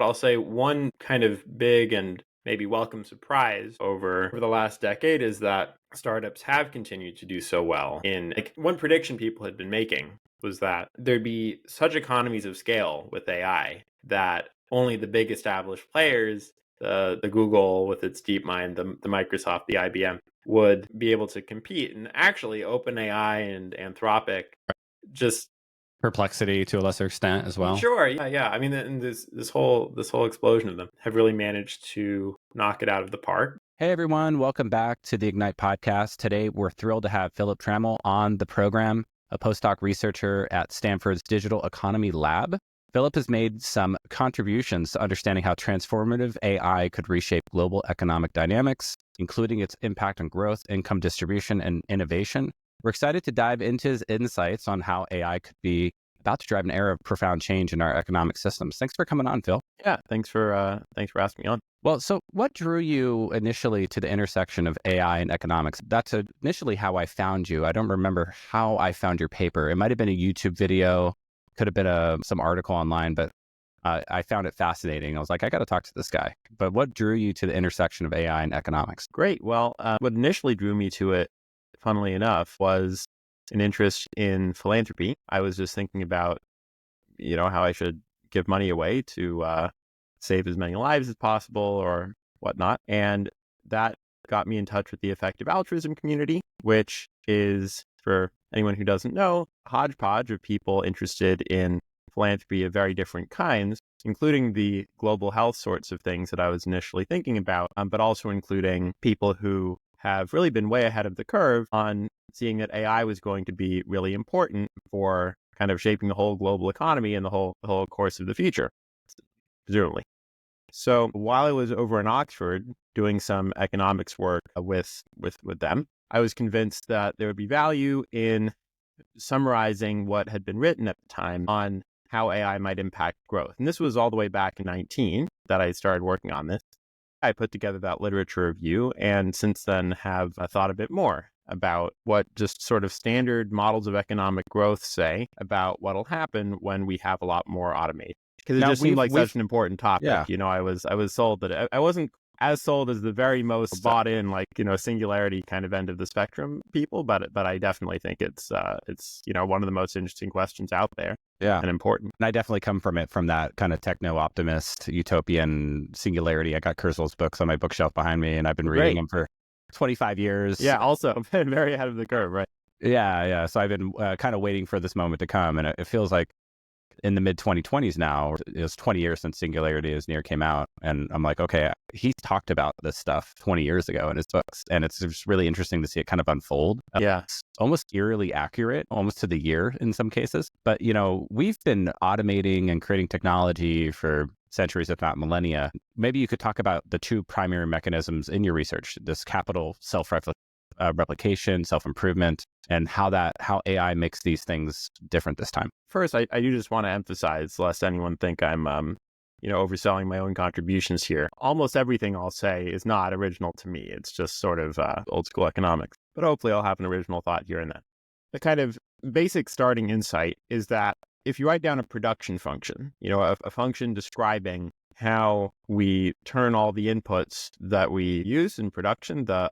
But I'll say one kind of big and maybe welcome surprise over the last decade is that startups have continued to do so well. In like one prediction people had been making was that there'd be such economies of scale with AI that only the big established players, the Google with its DeepMind, the Microsoft, the IBM, would be able to compete. And actually, OpenAI and Anthropic just Perplexity to a lesser extent as well. sure, yeah. I mean, and this whole explosion of them have really managed to knock it out of the park. Hey everyone, welcome back to the Ignite podcast. Today we're thrilled to have Philip Trammell on the program, a postdoc researcher at Stanford's Digital Economy Lab. Philip has made some contributions to understanding how transformative AI could reshape global economic dynamics, including its impact on growth, income distribution, and innovation. We're excited to dive into his insights on how AI could be about to drive an era of profound change in our economic systems. Thanks for coming on, Phil. Yeah, thanks for asking me on. Well, so what drew you initially to the intersection of AI and economics? That's initially how I found you. I don't remember how I found your paper. It might have been a YouTube video, could have been some article online, but I found it fascinating. I was like, I got to talk to this guy. But what drew you to the intersection of AI and economics? Great. Well, what initially drew me to it, funnily enough, was an interest in philanthropy. I was just thinking about, how I should give money away to save as many lives as possible or whatnot. And that got me in touch with the effective altruism community, which is, for anyone who doesn't know, a hodgepodge of people interested in philanthropy of very different kinds, including the global health sorts of things that I was initially thinking about, but also including people who have really been way ahead of the curve on seeing that AI was going to be really important for kind of shaping the whole global economy and the whole course of the future, presumably. So while I was over in Oxford doing some economics work with them, I was convinced that there would be value in summarizing what had been written at the time on how AI might impact growth. And this was all the way back in 19 that I started working on this. I put together that literature review and since then have thought a bit more about what just sort of standard models of economic growth say about what'll happen when we have a lot more automation. Because it just seemed like such an important topic. Yeah. I was sold that I wasn't as sold as the very most bought in, singularity kind of end of the spectrum people, but I definitely think it's one of the most interesting questions out there. Yeah. And important. And I definitely come from that kind of techno-optimist, utopian singularity. I got Kurzweil's books on my bookshelf behind me, and I've been reading them for 25 years. Yeah, also very ahead of the curve, right? Yeah. So I've been kind of waiting for this moment to come, and it feels like in the mid-2020s now, it was 20 years since Singularity as Near came out, and I'm like, okay, he talked about this stuff 20 years ago in his books, and it's just really interesting to see it kind of unfold. Yeah. It's almost eerily accurate, almost to the year in some cases. But, we've been automating and creating technology for centuries, if not millennia. Maybe you could talk about the two primary mechanisms in your research, this capital self-replication, self-improvement, and how AI makes these things different this time. First, I do just want to emphasize, lest anyone think I'm, overselling my own contributions here. Almost everything I'll say is not original to me. It's just sort of old school economics. But hopefully I'll have an original thought here and then. The kind of basic starting insight is that if you write down a production function, a function describing how we turn all the inputs that we use in production, the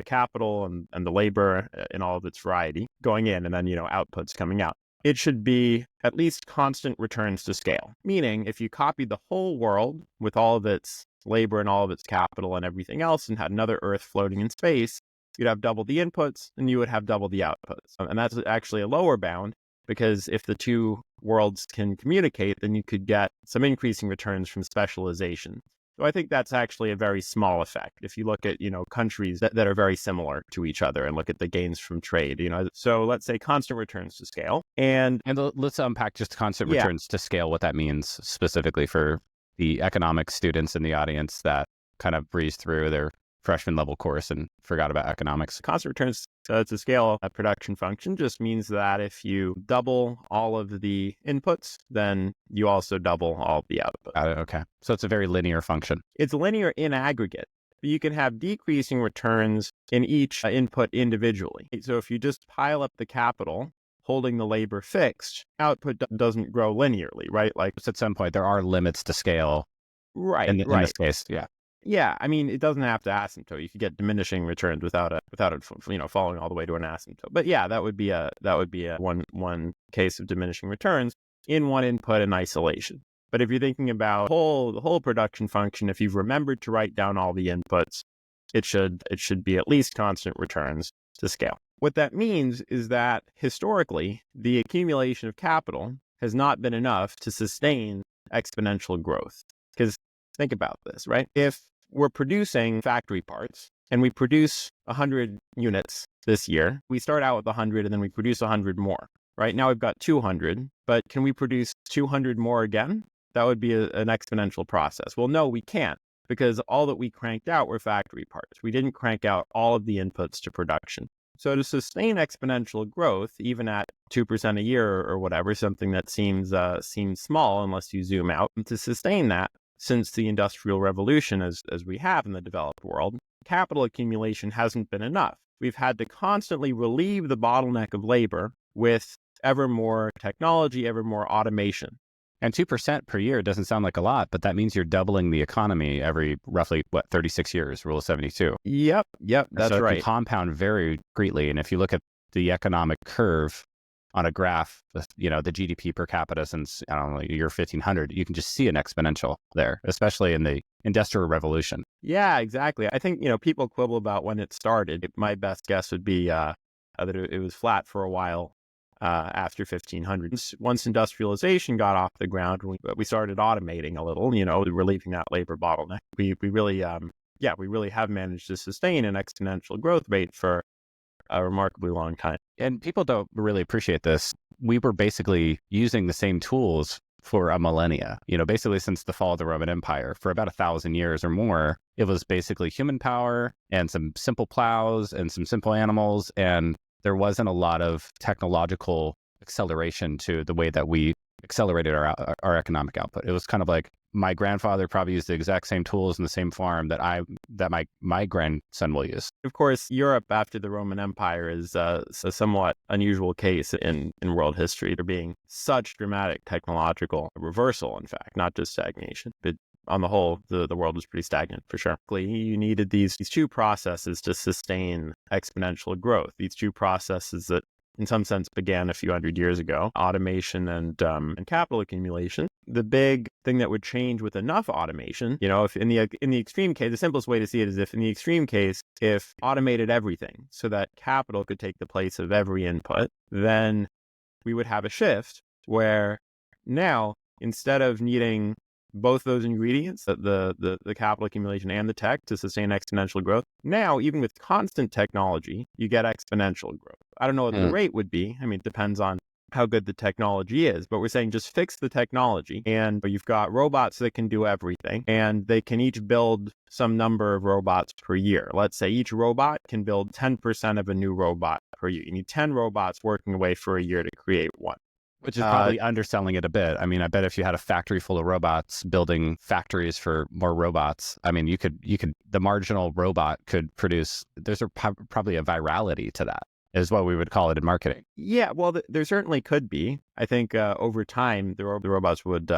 capital and the labor in all of its variety going in, and then, outputs coming out. It should be at least constant returns to scale. Meaning, if you copied the whole world with all of its labor and all of its capital and everything else and had another Earth floating in space, you'd have double the inputs and you would have double the outputs. And that's actually a lower bound, because if the two worlds can communicate, then you could get some increasing returns from specialization. So I think that's actually a very small effect. If you look at, countries that are very similar to each other and look at the gains from trade, so let's say constant returns to scale. And let's unpack just constant returns to scale, what that means specifically for the economics students in the audience that kind of breezed through their freshman level course and forgot about economics. Constant returns to scale a production function just means that if you double all of the inputs, then you also double all of the outputs. Okay. So it's a very linear function. It's linear in aggregate. You can have decreasing returns in each input individually. So if you just pile up the capital holding the labor fixed, output doesn't grow linearly, right? Like, So at some point, there are limits to scale right, in this right. case. Yeah. Yeah, I mean, it doesn't have to asymptote. You could get diminishing returns without it, falling all the way to an asymptote. But yeah, that would be a one case of diminishing returns in one input in isolation. But if you're thinking about the whole production function, if you've remembered to write down all the inputs, it should be at least constant returns to scale. What that means is that historically, the accumulation of capital has not been enough to sustain exponential growth. Because think about this, right? If we're producing factory parts and we produce 100 units this year, we start out with 100 and then we produce 100 more. Right now we've got 200, but can we produce 200 more again? That would be an exponential process. Well, no, we can't, because all that we cranked out were factory parts. We didn't crank out all of the inputs to production. So to sustain exponential growth, even at 2% a year or whatever, something that seems small unless you zoom out, and to sustain that since the Industrial Revolution, as we have in the developed world, capital accumulation hasn't been enough. We've had to constantly relieve the bottleneck of labor with ever more technology, ever more automation. And 2% per year doesn't sound like a lot, but that means you're doubling the economy every roughly, 36 years, rule of 72. Yep, that's so it right. can compound very greatly. And if you look at the economic curve on a graph, the GDP per capita since, I don't know, year 1500, you can just see an exponential there, especially in the Industrial Revolution. Yeah, exactly. I think, people quibble about when it started. My best guess would be that it was flat for a while after 1500. Once industrialization got off the ground, we started automating a little, relieving that labor bottleneck. We really have managed to sustain an exponential growth rate for a remarkably long time. And people don't really appreciate this. We were basically using the same tools for a millennia, basically since the fall of the Roman Empire. For about 1,000 years or more, it was basically human power and some simple plows and some simple animals. And there wasn't a lot of technological acceleration to the way that we accelerated our economic output. It was kind of like my grandfather probably used the exact same tools in the same farm that my grandson will use. Of course, Europe after the Roman Empire is a somewhat unusual case in world history. There being such dramatic technological reversal, in fact, not just stagnation, but on the whole, the world was pretty stagnant for sure. You needed these two processes to sustain exponential growth. These two processes that in some sense began a few hundred years ago, automation and capital accumulation. The big thing that would change with enough automation, if in the extreme case, the simplest way to see it is if in the extreme case, if automated everything so that capital could take the place of every input, then we would have a shift where now, instead of needing both those ingredients, the capital accumulation and the tech to sustain exponential growth, now, even with constant technology, you get exponential growth. I don't know what the rate would be. I mean, it depends on how good the technology is, but we're saying just fix the technology and you've got robots that can do everything and they can each build some number of robots per year. Let's say each robot can build 10% of a new robot per year. You need 10 robots working away for a year to create one. Which is probably underselling it a bit. I mean, I bet if you had a factory full of robots building factories for more robots, I mean, the marginal robot could produce, there's probably a virality to that, is what we would call it in marketing. Yeah, well, there certainly could be. I think over time, the robots would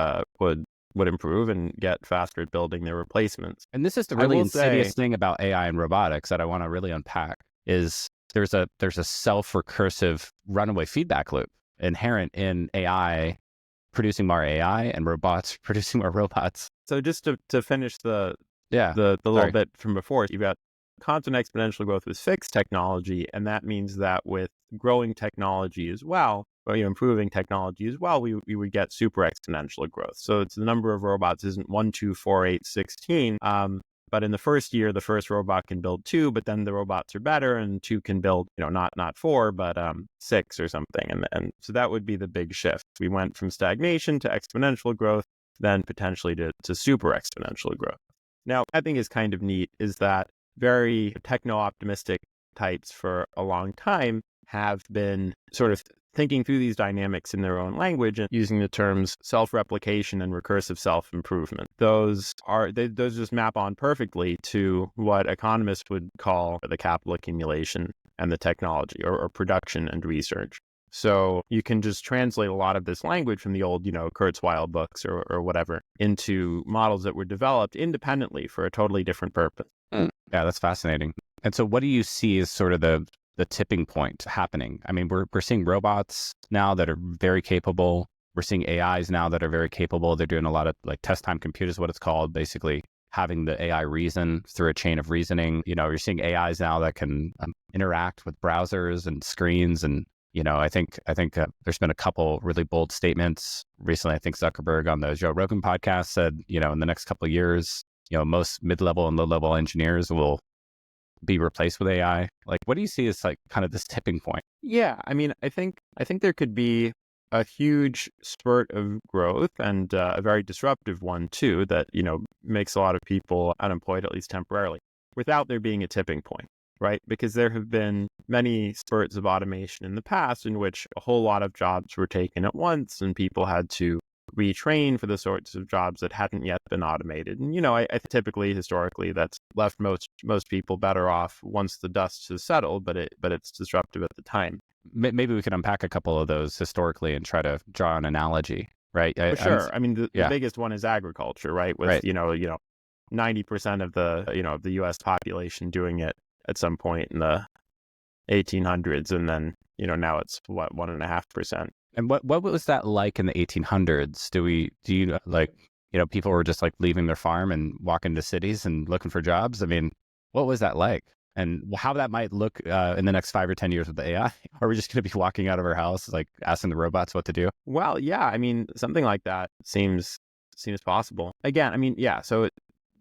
improve and get faster at building their replacements. And this is the really insidious thing about AI and robotics that I want to really unpack is there's a self-recursive runaway feedback loop inherent in AI producing more AI and robots producing more robots. So just to finish the little bit from before, you've got constant exponential growth with fixed technology, and that means that with growing technology as well, or improving technology as well, we would get super exponential growth. So it's the number of robots isn't 1, 2, 4, 8, 16. But in the first year, the first robot can build 2, but then the robots are better and 2 can build, not 4, but 6 or something. And so that would be the big shift. We went from stagnation to exponential growth, then potentially to super exponential growth. Now, I think is kind of neat is that very techno-optimistic types for a long time have been sort of thinking through these dynamics in their own language and using the terms self-replication and recursive self-improvement. Those just map on perfectly to what economists would call the capital accumulation and the technology or production and research. So you can just translate a lot of this language from the old, Kurzweil books or whatever into models that were developed independently for a totally different purpose. Yeah, that's fascinating. And so what do you see as sort of the tipping point happening? I mean, we're seeing robots now that are very capable. We're seeing AIs now that are very capable. They're doing a lot of like test time compute is what it's called, basically having the AI reason through a chain of reasoning. You're seeing AIs now that can interact with browsers and screens. And, I think there's been a couple really bold statements recently. I think Zuckerberg on the Joe Rogan podcast said, in the next couple of years, most mid-level and low-level engineers will be replaced with AI. Like, what do you see as like kind of this tipping point? Yeah, I mean, I think there could be a huge spurt of growth and a very disruptive one too that, makes a lot of people unemployed, at least temporarily, without there being a tipping point, right? Because there have been many spurts of automation in the past in which a whole lot of jobs were taken at once and people had to retrain for the sorts of jobs that hadn't yet been automated. And, I typically, historically, that's left most people better off once the dust has settled, but it's disruptive at the time. Maybe we could unpack a couple of those historically and try to draw an analogy, right? For sure. I mean, the biggest one is agriculture, right? With, 90% of the U.S. population doing it at some point in the 1800s. And then, now it's 1.5%. And what was that like in the 1800s? People were just like leaving their farm and walking to cities and looking for jobs? I mean, what was that like? And how that might look in the next 5 or 10 years with the AI? Are we just going to be walking out of our house, like asking the robots what to do? Well, yeah, I mean, something like that seems possible. Again, I mean, yeah, so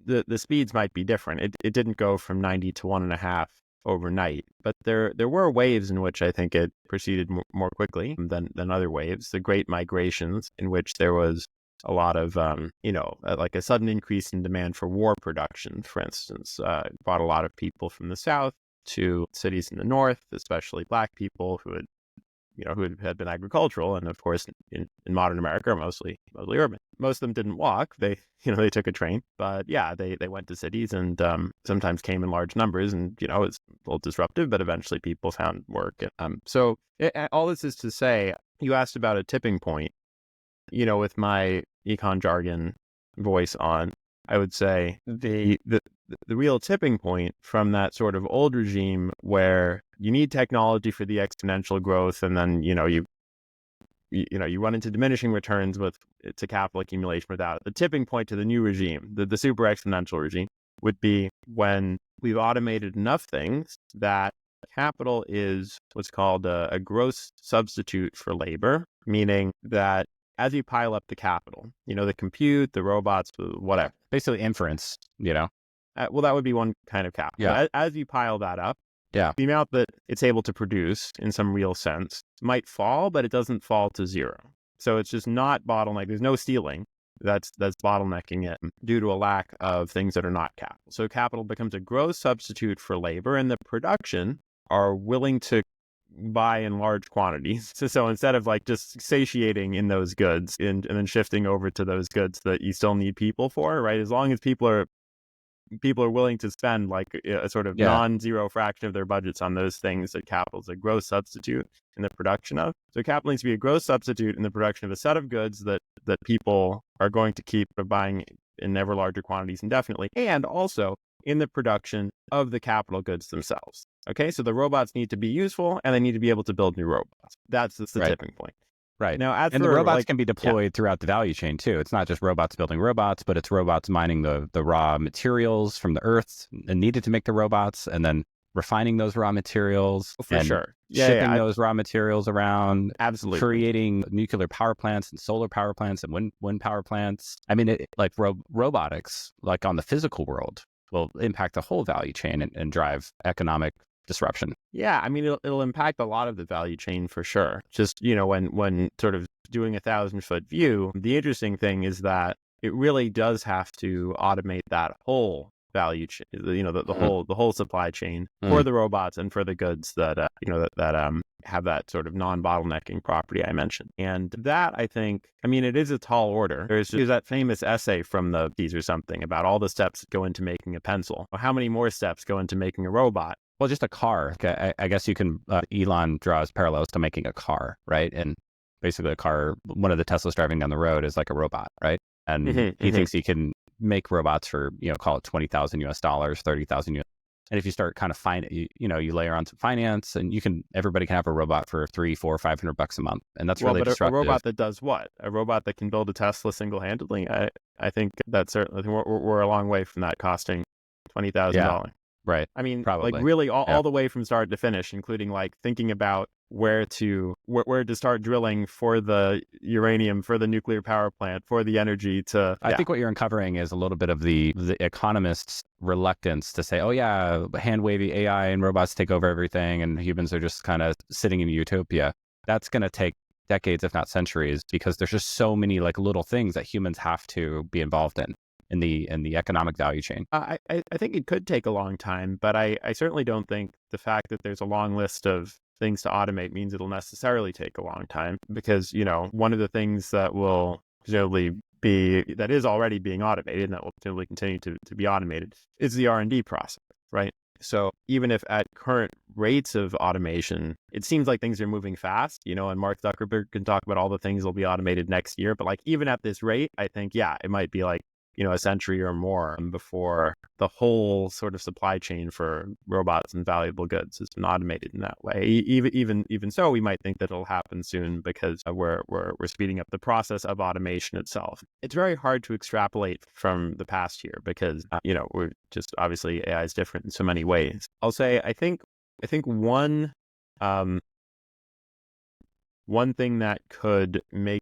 the speeds might be different. It didn't go from 90 to 1.5 overnight, but there were waves in which I think it proceeded more quickly than other waves. The Great Migrations, in which there was a lot of, like a sudden increase in demand for war production, for instance, brought a lot of people from the South to cities in the North, especially Black people who had been agricultural, and of course in modern America are mostly urban. Most of them didn't walk; they took a train. But yeah, they went to cities and sometimes came in large numbers, and it's a little disruptive. But eventually, people found work. All this is to say, you asked about a tipping point. With my econ jargon voice on, I would say the real tipping point from that sort of old regime where you need technology for the exponential growth, and then you run into diminishing returns to capital accumulation without it. The tipping point to the new regime, the super exponential regime, would be when we've automated enough things that capital is what's called a gross substitute for labor, meaning that as you pile up the capital, the compute, the robots, whatever. Basically inference, well, that would be one kind of capital. Yeah. As you pile that up, yeah, the amount that it's able to produce in some real sense might fall, but it doesn't fall to zero. So it's just not bottleneck. There's no stealing. That's bottlenecking it due to a lack of things that are not capital. So capital becomes a gross substitute for labor, and the production are willing to buy in large quantities. So instead of like just satiating in those goods and then shifting over to those goods that you still need people for, right? As long as people are willing to spend like a sort of non-zero fraction of their budgets on those things, that capital is a gross substitute in the production of. So capital needs to be a gross substitute in the production of a set of goods that people are going to keep buying in ever larger quantities indefinitely, and also in the production of the capital goods themselves. Okay, so the robots need to be useful, and they need to be able to build new robots. That's the tipping point. Right. Now, the robots can be deployed throughout the value chain too. It's not just robots building robots, but it's robots mining the raw materials from the earth and needed to make the robots, and then refining those raw materials. For sure. Shipping those raw materials around. Absolutely. Creating nuclear power plants and solar power plants and wind power plants. I mean, robotics, like on the physical world, will impact the whole value chain and drive economic disruption. Yeah, I mean, it'll impact a lot of the value chain for sure. Just, when sort of doing 1,000-foot view, the interesting thing is that it really does have to automate that whole value chain, the whole supply chain for the robots and for the goods that have that sort of non-bottlenecking property I mentioned. And that, I think, it is a tall order. There's that famous essay from the 50s or something about all the steps that go into making a pencil. Well, how many more steps go into making a robot? Well, just a car. I guess you can, Elon draws parallels to making a car, right? And basically a car, one of the Teslas driving down the road is like a robot, right? And he thinks he can make robots for, call it 20,000 US dollars, 30,000 US. And if you start kind of you layer on some finance and everybody can have a robot for 300, 400, $500 a month. And that's really but disruptive. a robot that does what? A robot that can build a Tesla single-handedly? I think that's certainly, we're a long way from that costing $20,000. Yeah, right. I mean, Probably. like really all the way from start to finish, including like thinking about where to start drilling for the uranium, for the nuclear power plant, for the energy to. I think what you're uncovering is a little bit of the economists' reluctance to say, oh yeah, hand wavy AI and robots take over everything and humans are just kind of sitting in utopia. That's going to take decades, if not centuries, because there's just so many like little things that humans have to be involved in the economic value chain. I think it could take a long time, but I certainly don't think the fact that there's a long list of things to automate means it'll necessarily take a long time, because, one of the things that will presumably that is already being automated and that will presumably continue to be automated is the R&D process, right? So even if at current rates of automation, it seems like things are moving fast, and Mark Zuckerberg can talk about all the things that will be automated next year. But like, even at this rate, I think, it might be like, a century or more before the whole sort of supply chain for robots and valuable goods has been automated in that way. Even so, we might think that it'll happen soon because we're speeding up the process of automation itself. It's very hard to extrapolate from the past here because we're just, obviously AI is different in so many ways. I'll say I think one thing that could make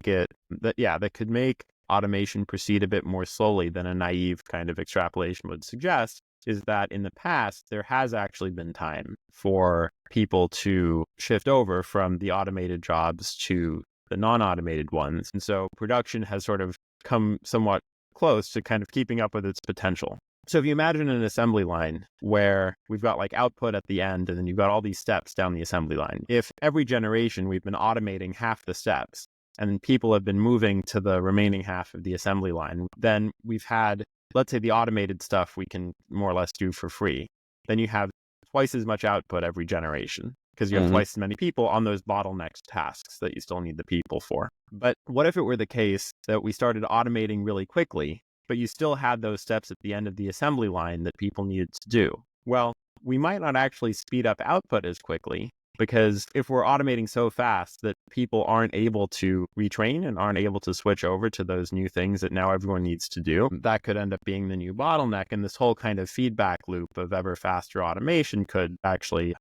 automation proceed a bit more slowly than a naive kind of extrapolation would suggest is that in the past, there has actually been time for people to shift over from the automated jobs to the non-automated ones. And so production has sort of come somewhat close to kind of keeping up with its potential. So if you imagine an assembly line where we've got like output at the end, and then you've got all these steps down the assembly line. If every generation we've been automating half the steps, and people have been moving to the remaining half of the assembly line, then we've had, let's say, the automated stuff we can more or less do for free. Then you have twice as much output every generation because you have twice as many people on those bottlenecks tasks that you still need the people for. But what if it were the case that we started automating really quickly, but you still had those steps at the end of the assembly line that people needed to do? Well, we might not actually speed up output as quickly, because if we're automating so fast that people aren't able to retrain and aren't able to switch over to those new things that now everyone needs to do, that could end up being the new bottleneck. And this whole kind of feedback loop of ever faster automation could actually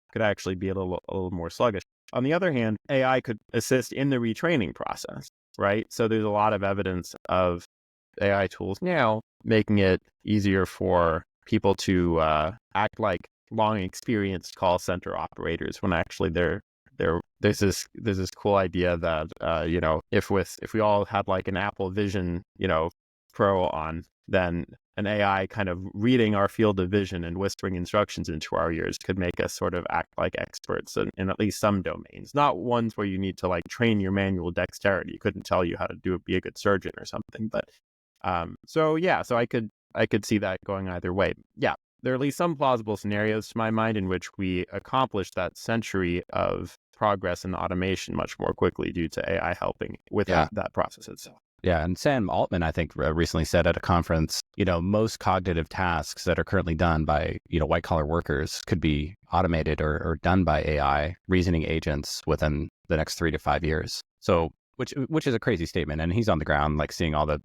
be a little more sluggish. On the other hand, AI could assist in the retraining process, right? So there's a lot of evidence of AI tools now making it easier for people to act like long experienced call center operators when actually there's this cool idea that if we all had like an Apple Vision Pro on, then an AI kind of reading our field of vision and whispering instructions into our ears could make us sort of act like experts in at least some domains, not ones where you need to like train your manual dexterity. It couldn't tell you how to be a good surgeon or something, but so I could see that going either way. Yeah. There are at least some plausible scenarios to my mind in which we accomplish that century of progress in automation much more quickly due to AI helping with that process itself. Yeah. And Sam Altman, I think, recently said at a conference, most cognitive tasks that are currently done by, white collar workers could be automated or done by AI reasoning agents within the next 3 to 5 years. So which is a crazy statement. And he's on the ground, like seeing all the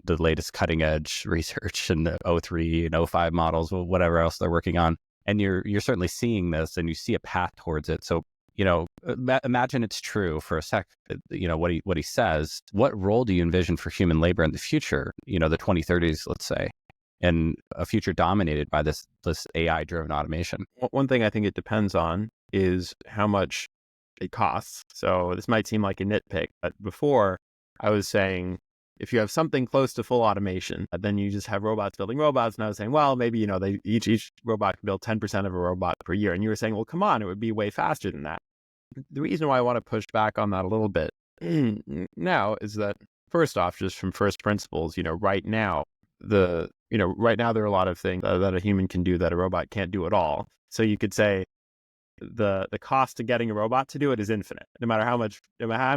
latest cutting edge research and the O3 and O5 models, whatever else they're working on. And you're certainly seeing this and you see a path towards it. So, imagine it's true for a sec, what he says. What role do you envision for human labor in the future, the 2030s, let's say, and a future dominated by this AI driven automation? One thing I think it depends on is how much it costs. So this might seem like a nitpick, but before I was saying, if you have something close to full automation, then you just have robots building robots. And I was saying, well, maybe, they each robot can build 10% of a robot per year. And you were saying, well, come on, it would be way faster than that. The reason why I want to push back on that a little bit now is that, first off, just from first principles, right now, right now there are a lot of things that a human can do that a robot can't do at all. So you could say the cost to getting a robot to do it is infinite. No matter how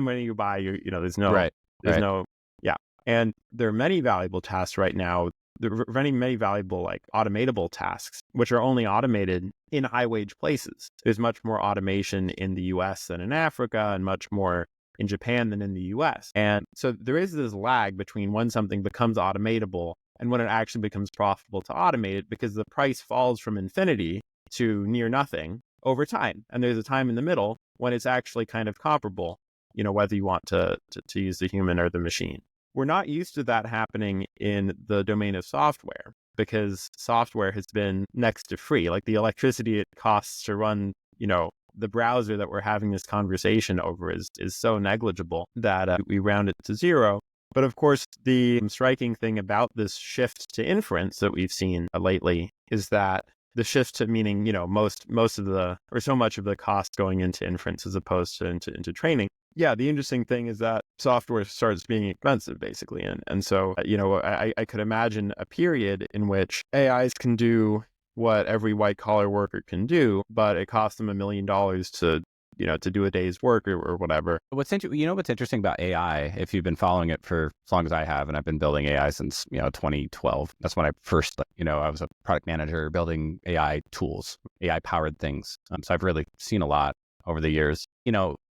many you buy, there's no, Right. Right. yeah. And there are many valuable tasks right now. There are many valuable like automatable tasks, which are only automated in high wage places. There's much more automation in the US than in Africa, and much more in Japan than in the US. And so there is this lag between when something becomes automatable and when it actually becomes profitable to automate it, because the price falls from infinity to near nothing over time. And there's a time in the middle when it's actually kind of comparable, whether you want to use the human or the machine. We're not used to that happening in the domain of software, because software has been next to free. Like the electricity it costs to run, the browser that we're having this conversation over is so negligible that we round it to zero. But of course, the striking thing about this shift to inference that we've seen lately is that the shift to meaning, most of the, or so much of the cost going into inference as opposed to into training. Yeah, the interesting thing is that software starts being expensive, basically. And so, I could imagine a period in which AIs can do what every white collar worker can do, but it costs them $1 million to do a day's work or whatever. What's interesting about AI, if you've been following it for as long as I have, and I've been building AI since 2012. That's when I first, I was a product manager building AI tools, AI powered things. So I've really seen a lot over the years.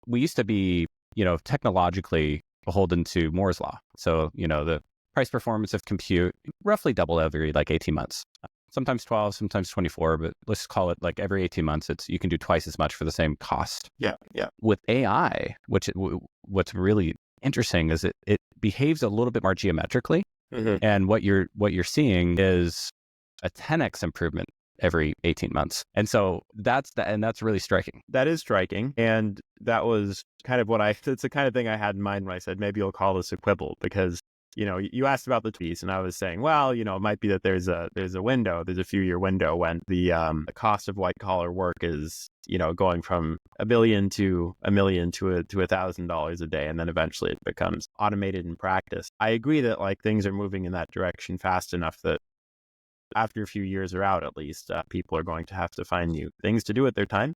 We used to be technologically beholden to Moore's law. So the price performance of compute roughly double every 18 months. Sometimes 12, sometimes 24, but let's call it like every 18 months, you can do twice as much for the same cost. Yeah. With AI, what's really interesting is it behaves a little bit more geometrically. Mm-hmm. And what you're seeing is a 10x improvement every 18 months. And so that's really striking. That is striking. And that was kind of it's the kind of thing I had in mind when I said, maybe you'll call this a quibble, because you asked about the piece, and I was saying, well, it might be that there's a few-year window when the cost of white collar work is, going from $1 billion to $1 million to $1,000 a day, and then eventually it becomes automated in practice. I agree that things are moving in that direction fast enough that after a few years are out, at least, people are going to have to find new things to do with their time.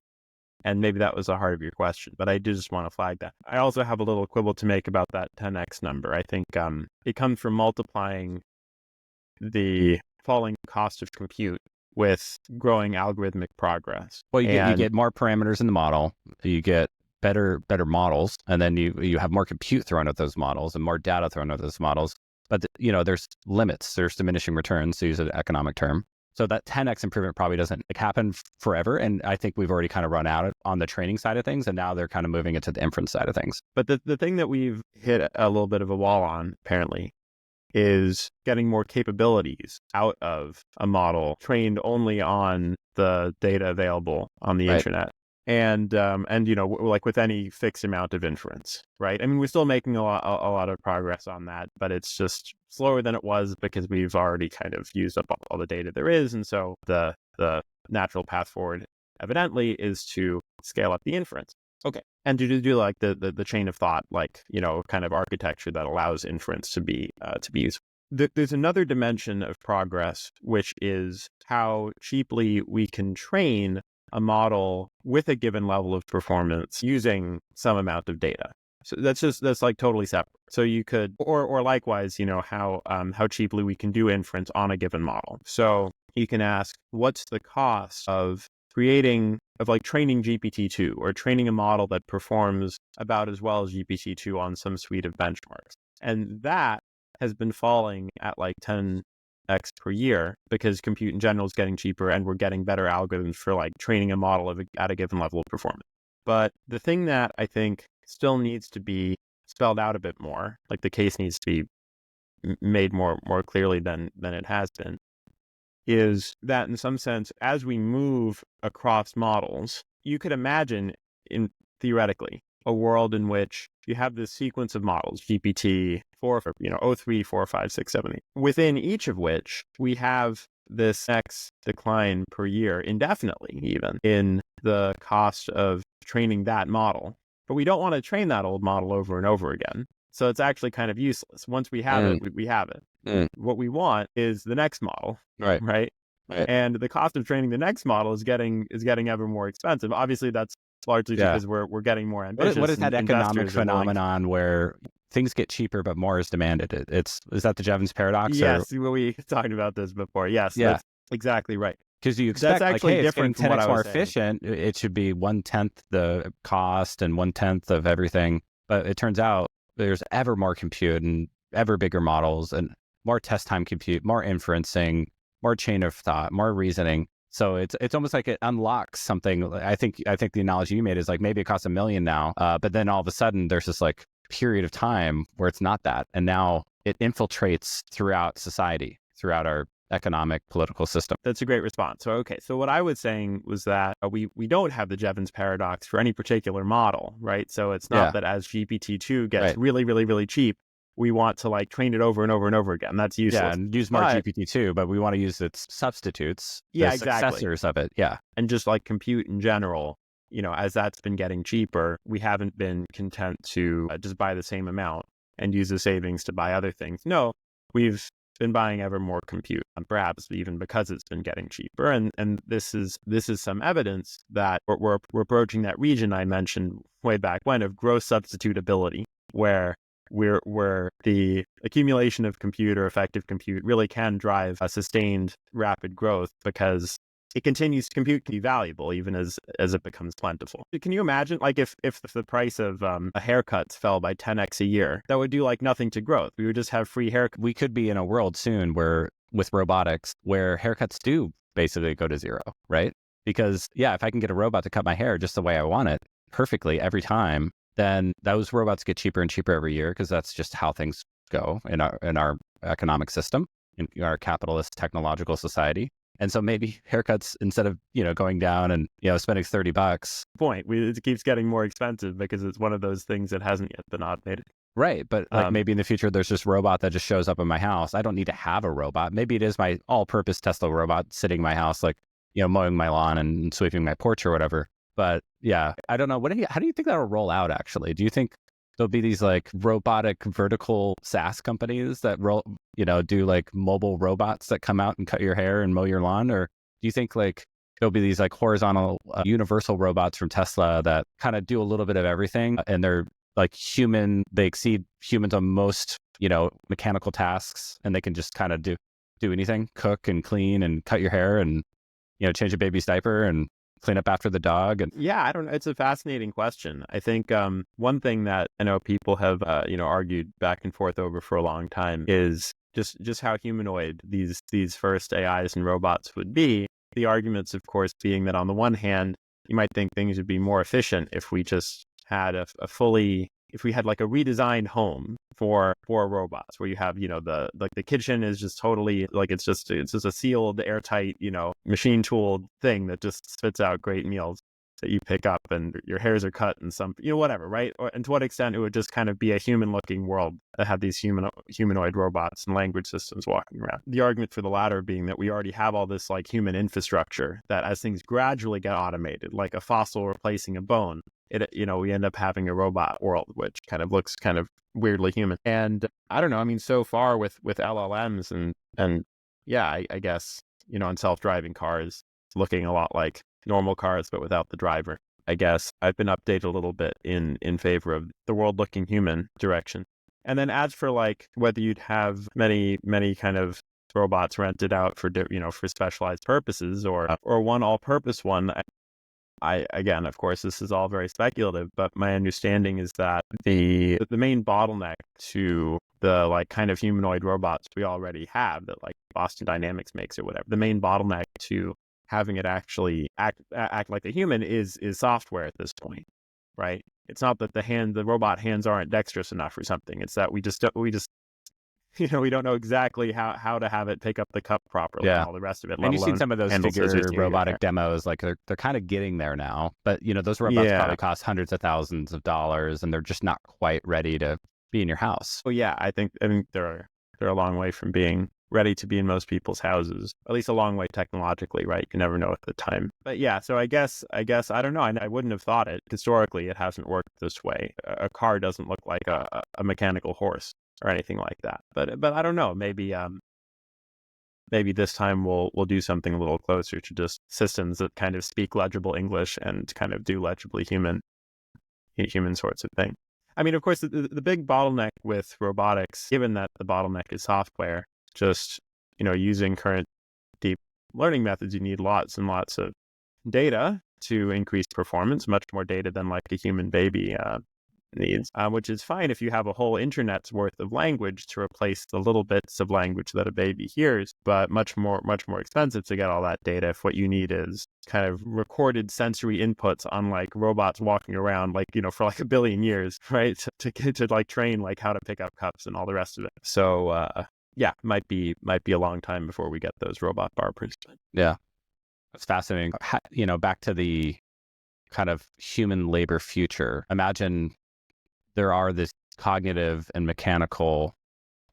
And maybe that was the heart of your question, but I did just want to flag that. I also have a little quibble to make about that 10x number. I think it comes from multiplying the falling cost of compute with growing algorithmic progress. Well, you get more parameters in the model, you get better models, and then you have more compute thrown at those models and more data thrown at those models. But there's limits, there's diminishing returns, to use an economic term. So that 10x improvement probably doesn't happen forever. And I think we've already kind of run out on the training side of things. And now they're kind of moving it to the inference side of things. But the thing that we've hit a little bit of a wall on, apparently, is getting more capabilities out of a model trained only on the data available on the internet. And like with any fixed amount of inference, right? I mean, we're still making a lot of progress on that, but it's just slower than it was because we've already kind of used up all the data there is. And so the natural path forward, evidently, is to scale up the inference. Okay. And to do like the chain of thought, kind of architecture that allows inference to be useful. There's another dimension of progress, which is how cheaply we can train a model with a given level of performance using some amount of data. So that's totally separate. So you could, or likewise, how cheaply we can do inference on a given model. So you can ask, what's the cost of training GPT-2 or training a model that performs about as well as GPT-2 on some suite of benchmarks? And that has been falling at 10x per year because compute in general is getting cheaper and we're getting better algorithms for training a model at a given level of performance. But the thing that I think still needs to be spelled out a bit more, the case needs to be made more clearly than it has been, is that in some sense, as we move across models, you could imagine theoretically a world in which you have this sequence of models, GPT 4, 03, 4, 5, 6, 7, 8, within each of which we have this X decline per year indefinitely, even in the cost of training that model. But we don't want to train that old model over and over again. So it's actually kind of useless. Once we have it, we have it. What we want is the next model, Right. right? Right. And the cost of training the next model is getting ever more expensive. Obviously, that's largely because we're getting more ambitious. What is that and economic investors are willing phenomenon where things get cheaper but more is demanded? Is that the Jevons paradox? Yes, we talked about this before. Yes, Yeah. that's exactly right. Because you That's expect, like, actually hey, it's getting different from what 10x I more was saying. efficient. It should be 1/10 the cost and 1/10 of everything. But it turns out there's ever more compute and ever bigger models and more test time compute, more inferencing, more chain of thought, more reasoning. So it's almost like it unlocks something. I think the analogy you made is like maybe it costs $1 million now, but then all of a sudden there's this like period of time where it's not that, and now it infiltrates throughout society, throughout our economic political system. That's a great response. So, okay. So what I was saying was that we don't have the Jevons paradox for any particular model, right? So it's not that as GPT-2 gets really, really, really cheap, we want to like train it over and over and over again. That's useless. Yeah, and use more GPT-2, but we want to use its substitutes, the successors of it. Yeah. And just like compute in general, as that's been getting cheaper, we haven't been content to just buy the same amount and use the savings to buy other things. No, we've been buying ever more compute, perhaps even because it's been getting cheaper. And this is some evidence that we're approaching that region I mentioned way back when of gross substitutability, where the accumulation of compute or effective compute really can drive a sustained rapid growth because compute can be valuable even as it becomes plentiful. Can you imagine, like, if the price of a haircuts fell by 10x a year, that would do like nothing to growth. We would just have free haircuts. We could be in a world soon where, with robotics, where haircuts do basically go to zero, right? Because if I can get a robot to cut my hair just the way I want it perfectly every time, then those robots get cheaper and cheaper every year because that's just how things go in our economic system, in our capitalist technological society. And so maybe haircuts, instead of, going down and, spending $30. It keeps getting more expensive because it's one of those things that hasn't yet been automated. Right. But like maybe in the future, there's this robot that just shows up in my house. I don't need to have a robot. Maybe it is my all-purpose Tesla robot sitting in my house, like, mowing my lawn and sweeping my porch or whatever. But yeah, I don't know. How do you think that'll roll out, actually? Do you think there'll be these like robotic vertical SaaS companies that do like mobile robots that come out and cut your hair and mow your lawn? Or do you think like there'll be these like horizontal universal robots from Tesla that kind of do a little bit of everything, and they're like they exceed humans on most, mechanical tasks, and they can just kind of do anything, cook and clean and cut your hair and, change a baby's diaper and clean up after the dog? And yeah, I don't know. It's a fascinating question. I think one thing that I know people have argued back and forth over for a long time is just how humanoid these first AIs and robots would be. The arguments, of course, being that on the one hand, you might think things would be more efficient if we just had if we had like a redesigned home for robots, where you have, the kitchen is just totally like, it's just a sealed, airtight, machine tooled thing that just spits out great meals that you pick up, and your hairs are cut and some, whatever, right? And to what extent it would just kind of be a human looking world that had these humanoid robots and language systems walking around. The argument for the latter being that we already have all this like human infrastructure that as things gradually get automated, like a fossil replacing a bone, we end up having a robot world, which kind of looks kind of weirdly human. And I don't know, I mean, so far with LLMs and yeah, I guess, on self-driving cars, it's looking a lot like normal cars, but without the driver. I guess I've been updated a little bit in favor of the world looking human direction. And then as for like whether you'd have many kind of robots rented out for for specialized purposes or one all-purpose one, I again, of course, this is all very speculative, but my understanding is that the main bottleneck to the like kind of humanoid robots we already have that like Boston Dynamics makes or whatever, the main bottleneck to having it actually act like a human is software at this point, right? It's not that the robot hands aren't dexterous enough or something. It's that we just we don't know exactly how to have it pick up the cup properly and all the rest of it. And you've seen some of those figure robotic demos, like they're kind of getting there now. But those robots probably cost hundreds of thousands of dollars, and they're just not quite ready to be in your house. Well, yeah, I think they're a long way from being ready to be in most people's houses, at least a long way technologically, right? You never know at the time. But yeah, so I guess, I don't know. I wouldn't have thought it. Historically, it hasn't worked this way. A car doesn't look like a mechanical horse or anything like that. But I don't know. Maybe this time we'll do something a little closer to just systems that kind of speak legible English and kind of do legibly human sorts of things. I mean, of course, the big bottleneck with robotics, given that the bottleneck is software, just, using current deep learning methods, you need lots and lots of data to increase performance, much more data than like a human baby needs, which is fine if you have a whole internet's worth of language to replace the little bits of language that a baby hears, but much more expensive to get all that data if what you need is kind of recorded sensory inputs on like robots walking around like, for like 1 billion years, right? To like train like how to pick up cups and all the rest of it. So yeah, might be a long time before we get those robot barbers. Yeah, that's fascinating. Back to the kind of human labor future. Imagine there are this cognitive and mechanical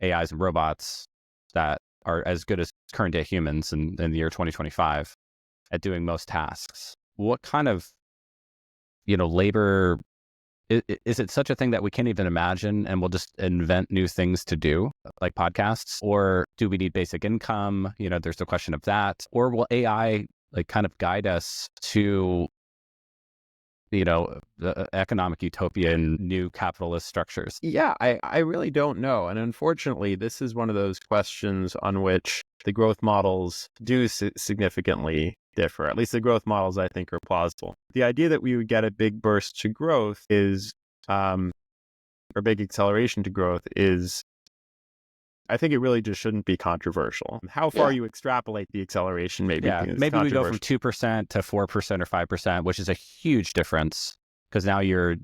AIs and robots that are as good as current day humans in the year 2025 at doing most tasks. What kind of, labor, is it such a thing that we can't even imagine and we'll just invent new things to do, like podcasts? Or do we need basic income? There's the question of that. Or will AI like kind of guide us to the economic utopia and new capitalist structures? Yeah, I really don't know. And unfortunately, this is one of those questions on which the growth models do significantly differ. At least the growth models I think are plausible. The idea that we would get a big burst to growth is, or big acceleration to growth is, I think it really just shouldn't be controversial. How far you extrapolate the acceleration, maybe we go from 2% to 4% or 5%, which is a huge difference because now you're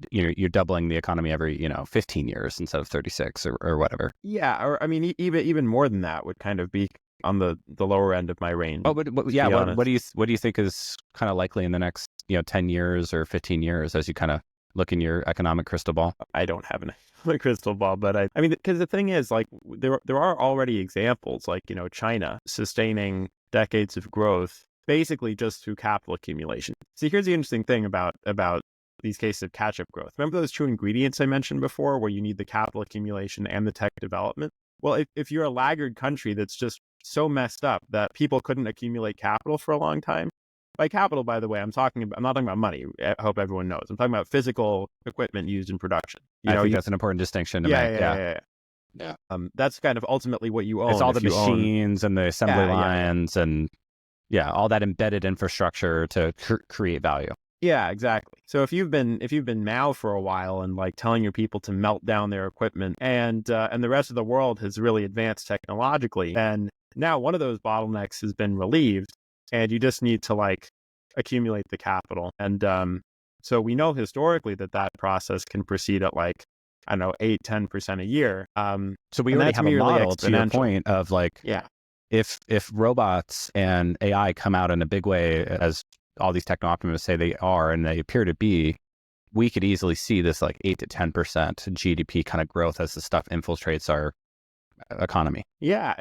doubling the economy every 15 years instead of 36 or whatever. Yeah, or I mean even more than that would kind of be on the lower end of my range. Oh, but yeah, what do you think is kind of likely in the next 10 years or 15 years as you kind of look in your economic crystal ball? I don't have a crystal ball, but I mean, because the thing is, like, there are already examples, like, China sustaining decades of growth basically just through capital accumulation. See, here's the interesting thing about these cases of catch-up growth. Remember those two ingredients I mentioned before, where you need the capital accumulation and the tech development? Well, if you're a laggard country that's just so messed up that people couldn't accumulate capital for a long time. By capital, by the way, I'm not talking about money. I hope everyone knows. I'm talking about physical equipment used in production. I think that's an important distinction to make. Yeah. That's kind of ultimately what you own. It's all the machines and the assembly lines and all that embedded infrastructure to create value. Yeah, exactly. So if you've been Mao for a while and like telling your people to melt down their equipment and the rest of the world has really advanced technologically, then now one of those bottlenecks has been relieved. And you just need to like accumulate the capital. And so we know historically that process can proceed at like, I don't know, 8-10% a year. So we already have a model to your point of like, if robots and AI come out in a big way, as all these techno-optimists say they are, and they appear to be, we could easily see this like 8 to 10% GDP kind of growth as the stuff infiltrates our economy. Yeah.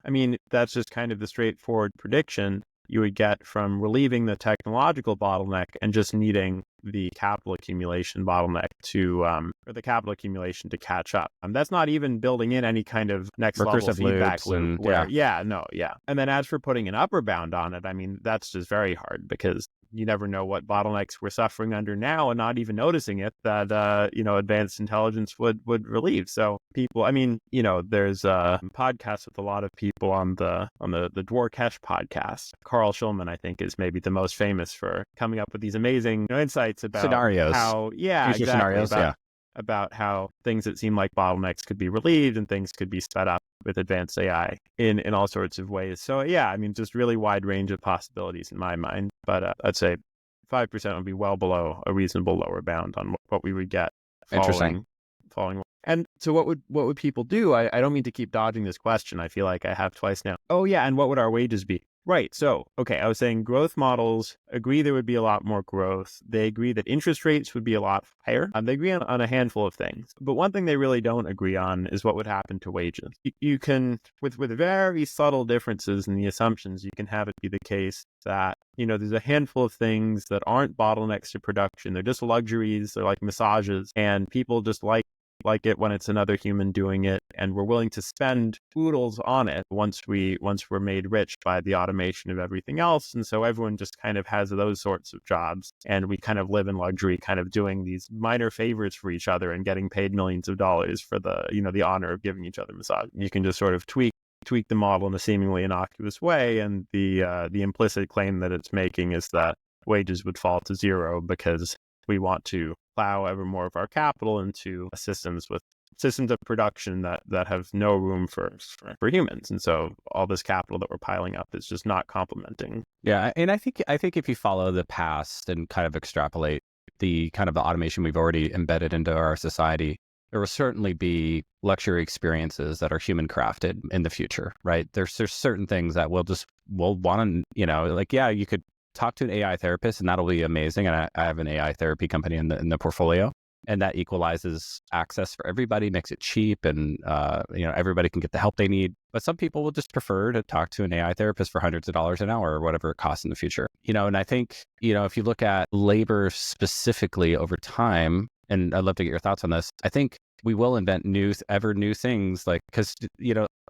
I mean, that's just kind of the straightforward prediction you would get from relieving the technological bottleneck and just needing the capital accumulation bottleneck to, or the capital accumulation to catch up. That's not even building in any kind of next level feedback loop. And then as for putting an upper bound on it, I mean, that's just very hard because you never know what bottlenecks we're suffering under now and not even noticing it that, advanced intelligence would relieve. So people, I mean, there's a podcast with a lot of people on the Dwarkesh podcast. Carl Schulman, I think, is maybe the most famous for coming up with these amazing insights about scenarios. About how things that seem like bottlenecks could be relieved and things could be sped up with advanced AI in all sorts of ways. So I mean, just really wide range of possibilities in my mind. But I'd say 5% would be well below a reasonable lower bound on what we would get falling. And so what would people do? I don't mean to keep dodging this question. I feel like I have twice now. Oh yeah, and what would our wages be? Right. So, okay, I was saying growth models agree there would be a lot more growth. They agree that interest rates would be a lot higher. They agree on a handful of things. But one thing they really don't agree on is what would happen to wages. You can, with very subtle differences in the assumptions, you can have it be the case that, there's a handful of things that aren't bottlenecks to production. They're just luxuries. They're like massages, and people just like it when it's another human doing it, and we're willing to spend oodles on it once we're made rich by the automation of everything else. And so everyone just kind of has those sorts of jobs, and we kind of live in luxury, kind of doing these minor favors for each other and getting paid millions of dollars for the honor of giving each other massage. You can just sort of tweak the model in a seemingly innocuous way, and the implicit claim that it's making is that wages would fall to zero because we want to plow ever more of our capital into systems of production that have no room for humans. And so all this capital that we're piling up is just not complementing. Yeah. And I think if you follow the past and kind of extrapolate the kind of the automation we've already embedded into our society, there will certainly be luxury experiences that are human crafted in the future, right? There's certain things that we'll want to, you could talk to an AI therapist and that'll be amazing. And I have an AI therapy company in the portfolio, and that equalizes access for everybody, makes it cheap, and everybody can get the help they need. But some people will just prefer to talk to an AI therapist for hundreds of dollars an hour or whatever it costs in the future. And I think, if you look at labor specifically over time, and I'd love to get your thoughts on this, I think we will invent new things, because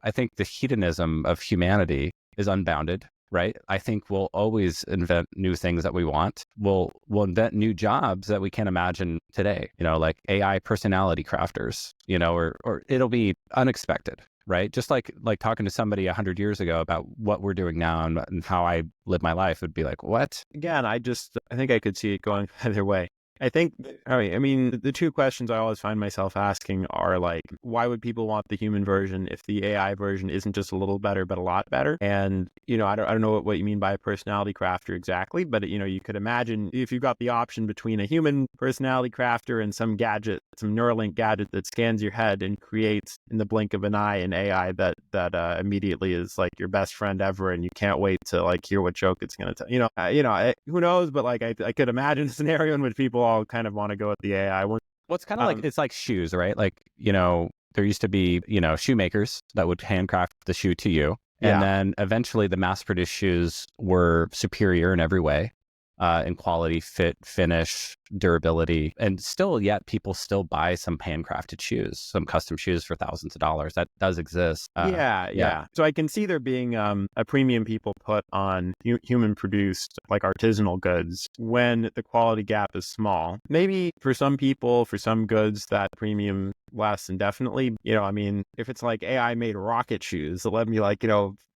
I think the hedonism of humanity is unbounded. Right. I think we'll always invent new things that we want. We'll invent new jobs that we can't imagine today, like AI personality crafters, or it'll be unexpected. Right. Just like talking to somebody 100 years ago about what we're doing now and how I live my life would be like, what? Again, I think I could see it going either way. I think, the two questions I always find myself asking are like, why would people want the human version if the AI version isn't just a little better, but a lot better? And, I don't know what you mean by a personality crafter exactly, but, you could imagine if you've got the option between a human personality crafter and some Neuralink gadget that scans your head and creates in the blink of an eye an AI that immediately is like your best friend ever, and you can't wait to hear what joke it's going to tell. Who knows? But I could imagine a scenario in which people all kind of want to go with the AI one. Well, it's kind of it's like shoes, right? There used to be, shoemakers that would handcraft the shoe to you. And then eventually the mass-produced shoes were superior in every way, in quality, fit, finish, durability. And yet people still buy some handcrafted shoes, some custom shoes for thousands of dollars. That does exist. Yeah. So I can see there being a premium people put on human-produced, artisanal goods when the quality gap is small. Maybe for some people, for some goods, that premium lasts indefinitely. If it's like AI-made rocket shoes that let me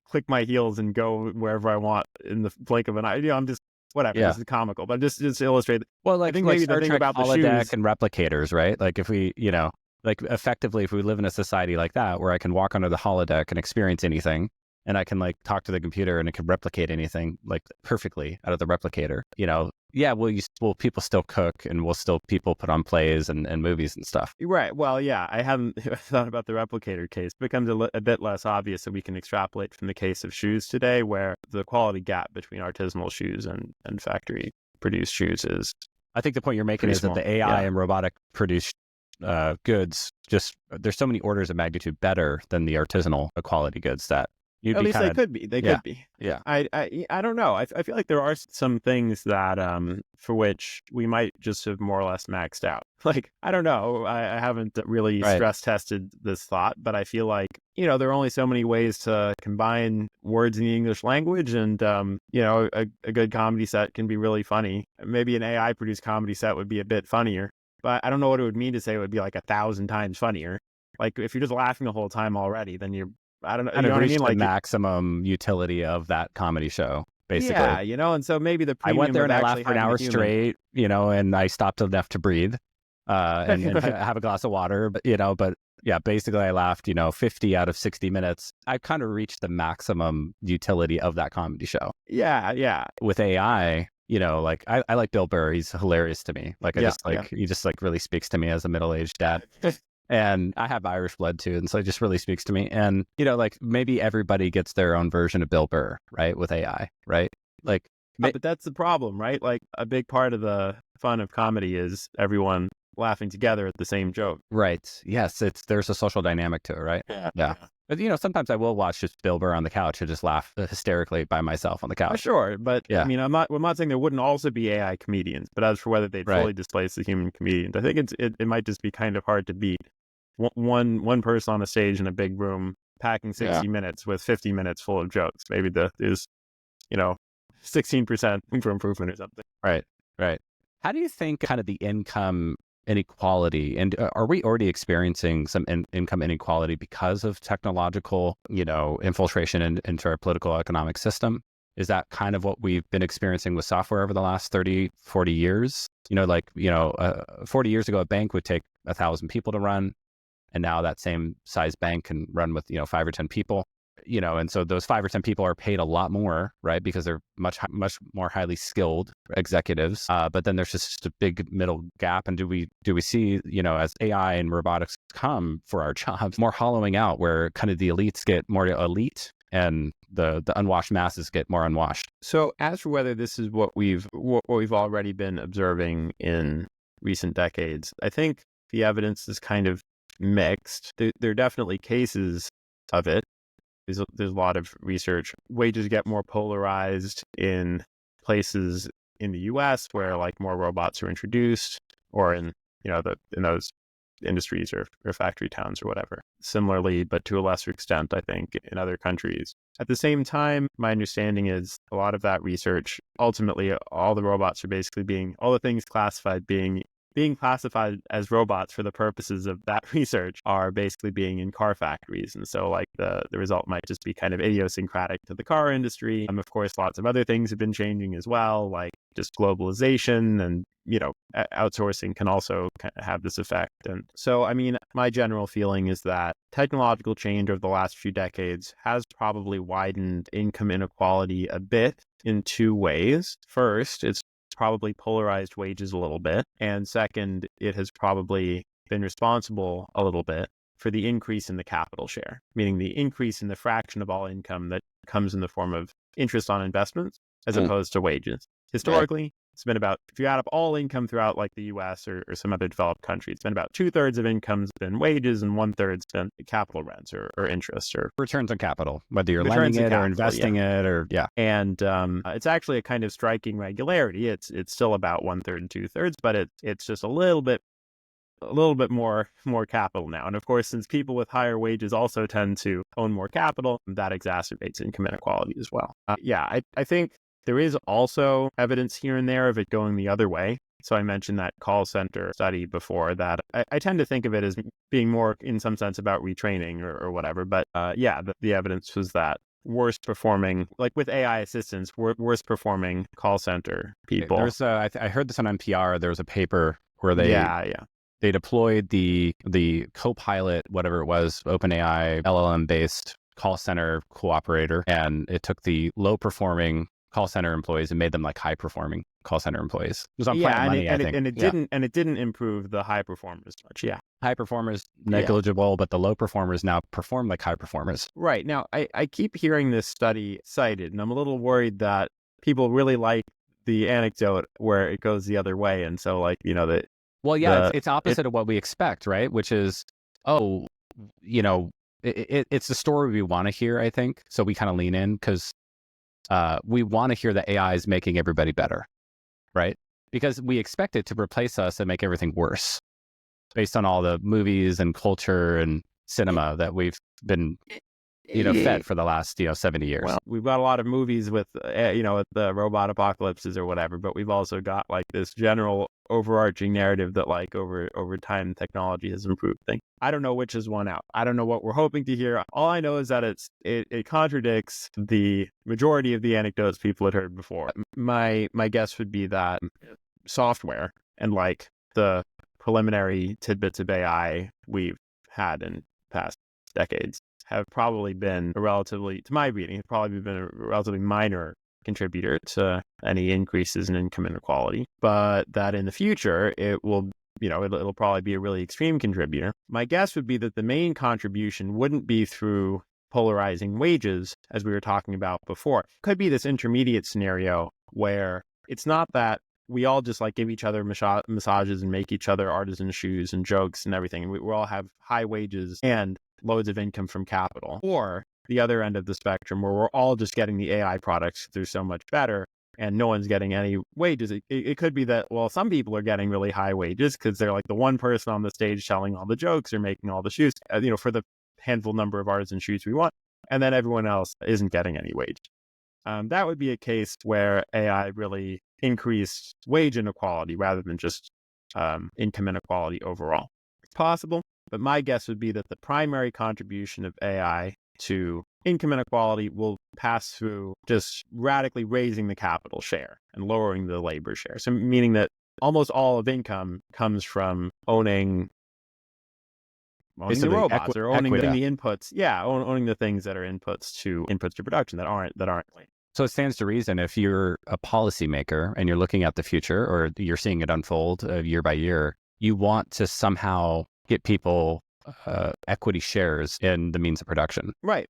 click my heels and go wherever I want in the blink of an eye, I'm just whatever. This is comical, but just to illustrate. Well, I think maybe the thing about the shoes and replicators, right? If we, effectively, if we live in a society like that where I can walk onto the holodeck and experience anything, and I can talk to the computer and it can replicate anything perfectly out of the replicator, will people still cook, and people put on plays and movies and stuff. Right. Well, yeah, I haven't thought about the replicator case. It becomes a bit less obvious that we can extrapolate from the case of shoes today, where the quality gap between artisanal shoes and factory produced shoes is. I think the point you're making is that the AI and robotic produced goods, there's so many orders of magnitude better than the artisanal quality goods that at least they could be. They could be. Yeah. I don't know. I feel like there are some things that for which we might just have more or less maxed out. I don't know. I haven't really stress tested this thought, but I feel like, there are only so many ways to combine words in the English language, and a good comedy set can be really funny. Maybe an AI produced comedy set would be a bit funnier, but I don't know what it would mean to say it would be 1,000 times funnier. If you're just laughing the whole time already, then I don't know. You know what I mean? The maximum utility of that comedy show, basically. Yeah, and so maybe the premium I went there and I laughed for an hour straight, and I stopped enough to breathe and have a glass of water. But basically I laughed, 50 out of 60 minutes. I kind of reached the maximum utility of that comedy show. Yeah. With AI, I like Bill Burr. He's hilarious to me. He just really speaks to me as a middle-aged dad. And I have Irish blood too. And so it just really speaks to me. And, like maybe everybody gets their own version of Bill Burr, right? With AI, right? Like, But that's the problem, right? Like a big part of the fun of comedy is everyone laughing together at the same joke. right. Yes. There's a social dynamic to it, right? Yeah. But, sometimes I will watch just Bill Burr on the couch and just laugh hysterically by myself on the couch. Sure. But Yeah. I mean, I'm not saying there wouldn't also be AI comedians, but as for whether they'd fully displace the human comedians, I think it might just be kind of hard to beat one person on a stage in a big room packing 60 minutes with 50 minutes full of jokes. Maybe there's 16% room for improvement or something. Right. How do you think kind of the income inequality, and are we already experiencing some income inequality because of technological, infiltration into our political economic system? Is that kind of what we've been experiencing with software over the last 30, 40 years? 40 years ago, a bank would take 1,000 people to run. And now that same size bank can run with, 5 or 10 people, and so those 5 or 10 people are paid a lot more, right? Because they're much more highly skilled executives. But then there's just a big middle gap. And do we see, as AI and robotics come for our jobs, more hollowing out where kind of the elites get more elite and the unwashed masses get more unwashed? So as for whether this is what we've already been observing in recent decades, I think the evidence is kind of mixed. There are definitely cases of it. There's a lot of research. Wages get more polarized in places in the U.S. where like more robots are introduced, or in in those industries or factory towns or whatever. Similarly, but to a lesser extent, I think, in other countries. At the same time, my understanding is a lot of that research, ultimately, all the robots are basically all the things classified being classified as robots for the purposes of that research are basically being in car factories. And so like the result might just be kind of idiosyncratic to the car industry. Of course, lots of other things have been changing as well, like just globalization and, outsourcing can also have this effect. And so, I mean, my general feeling is that technological change over the last few decades has probably widened income inequality a bit in two ways. First, it's probably polarized wages a little bit. And second, it has probably been responsible a little bit for the increase in the capital share, meaning the increase in the fraction of all income that comes in the form of interest on investments as opposed to wages. Historically, it's been about, if you add up all income throughout like the US or some other developed country, it's been about 2/3 of income's been wages and 1/3's been capital rents or interest or returns on capital, whether you're lending it or investing it or And it's actually a kind of striking regularity. It's still about 1/3 and 2/3, but it's just a little bit more capital now. And of course, since people with higher wages also tend to own more capital, that exacerbates income inequality as well. I think there is also evidence here and there of it going the other way. So I mentioned that call center study before that. I tend to think of it as being more in some sense about retraining or whatever. But the evidence was that worst performing, like with AI assistants, worst performing call center people. There's I heard this on NPR. There was a paper where they deployed the Copilot, whatever it was, OpenAI LLM based call center cooperator, and it took the low performing call center employees and made them like high performing call center employees. It was on Planet Money, I think. And it didn't improve the high performers much. Yeah. High performers negligible, but the low performers now perform like high performers. Right. Now, I keep hearing this study cited, and I'm a little worried that people really like the anecdote where it goes the other way. And so like, it's opposite of what we expect, right? Which is, it's the story we want to hear, I think. So we kind of lean in because we want to hear that AI is making everybody better, right? Because we expect it to replace us and make everything worse based on all the movies and culture and cinema that we've been, fed for the last, 70 years. Well, we've got a lot of movies with, with the robot apocalypses or whatever, but we've also got like this general overarching narrative that like over time technology has improved things. I don't know which is won out. I don't know what we're hoping to hear. All I know is that it contradicts the majority of the anecdotes people had heard before. My guess would be that software and like the preliminary tidbits of AI we've had in past decades have probably been to my reading, have probably been a relatively minor contributor to any increases in income inequality, but that in the future, it will it'll probably be a really extreme contributor. My guess would be that the main contribution wouldn't be through polarizing wages, as we were talking about before. It could be this intermediate scenario where it's not that we all just like give each other massages and make each other artisan shoes and jokes and everything. We all have high wages and loads of income from capital. Or the other end of the spectrum where we're all just getting the AI products through so much better and no one's getting any wages. It could be that, well, some people are getting really high wages because they're like the one person on the stage telling all the jokes or making all the shoes, for the handful number of artisan shoes we want. And then everyone else isn't getting any wage. That would be a case where AI really increased wage inequality rather than just income inequality overall. It's possible, but my guess would be that the primary contribution of AI to income inequality will pass through just radically raising the capital share and lowering the labor share. So meaning that almost all of income comes from owning the robots or owning the inputs. Yeah, owning the things that are inputs to production that aren't. So it stands to reason if you're a policymaker and you're looking at the future or you're seeing it unfold year by year, you want to somehow get people equity shares in the means of production. Right.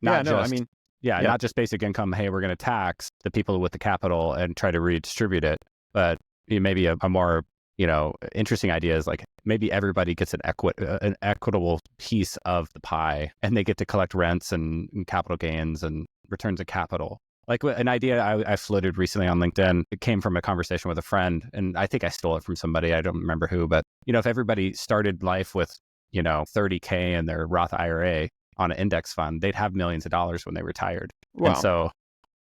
Not just basic income. Hey, we're going to tax the people with the capital and try to redistribute it. But maybe a more interesting idea is like maybe everybody gets an equitable piece of the pie and they get to collect rents and capital gains and returns of capital. Like an idea I floated recently on LinkedIn, it came from a conversation with a friend, and I think I stole it from somebody, I don't remember who, but if everybody started life with, $30K in their Roth IRA on an index fund, they'd have millions of dollars when they retired. Wow. And so,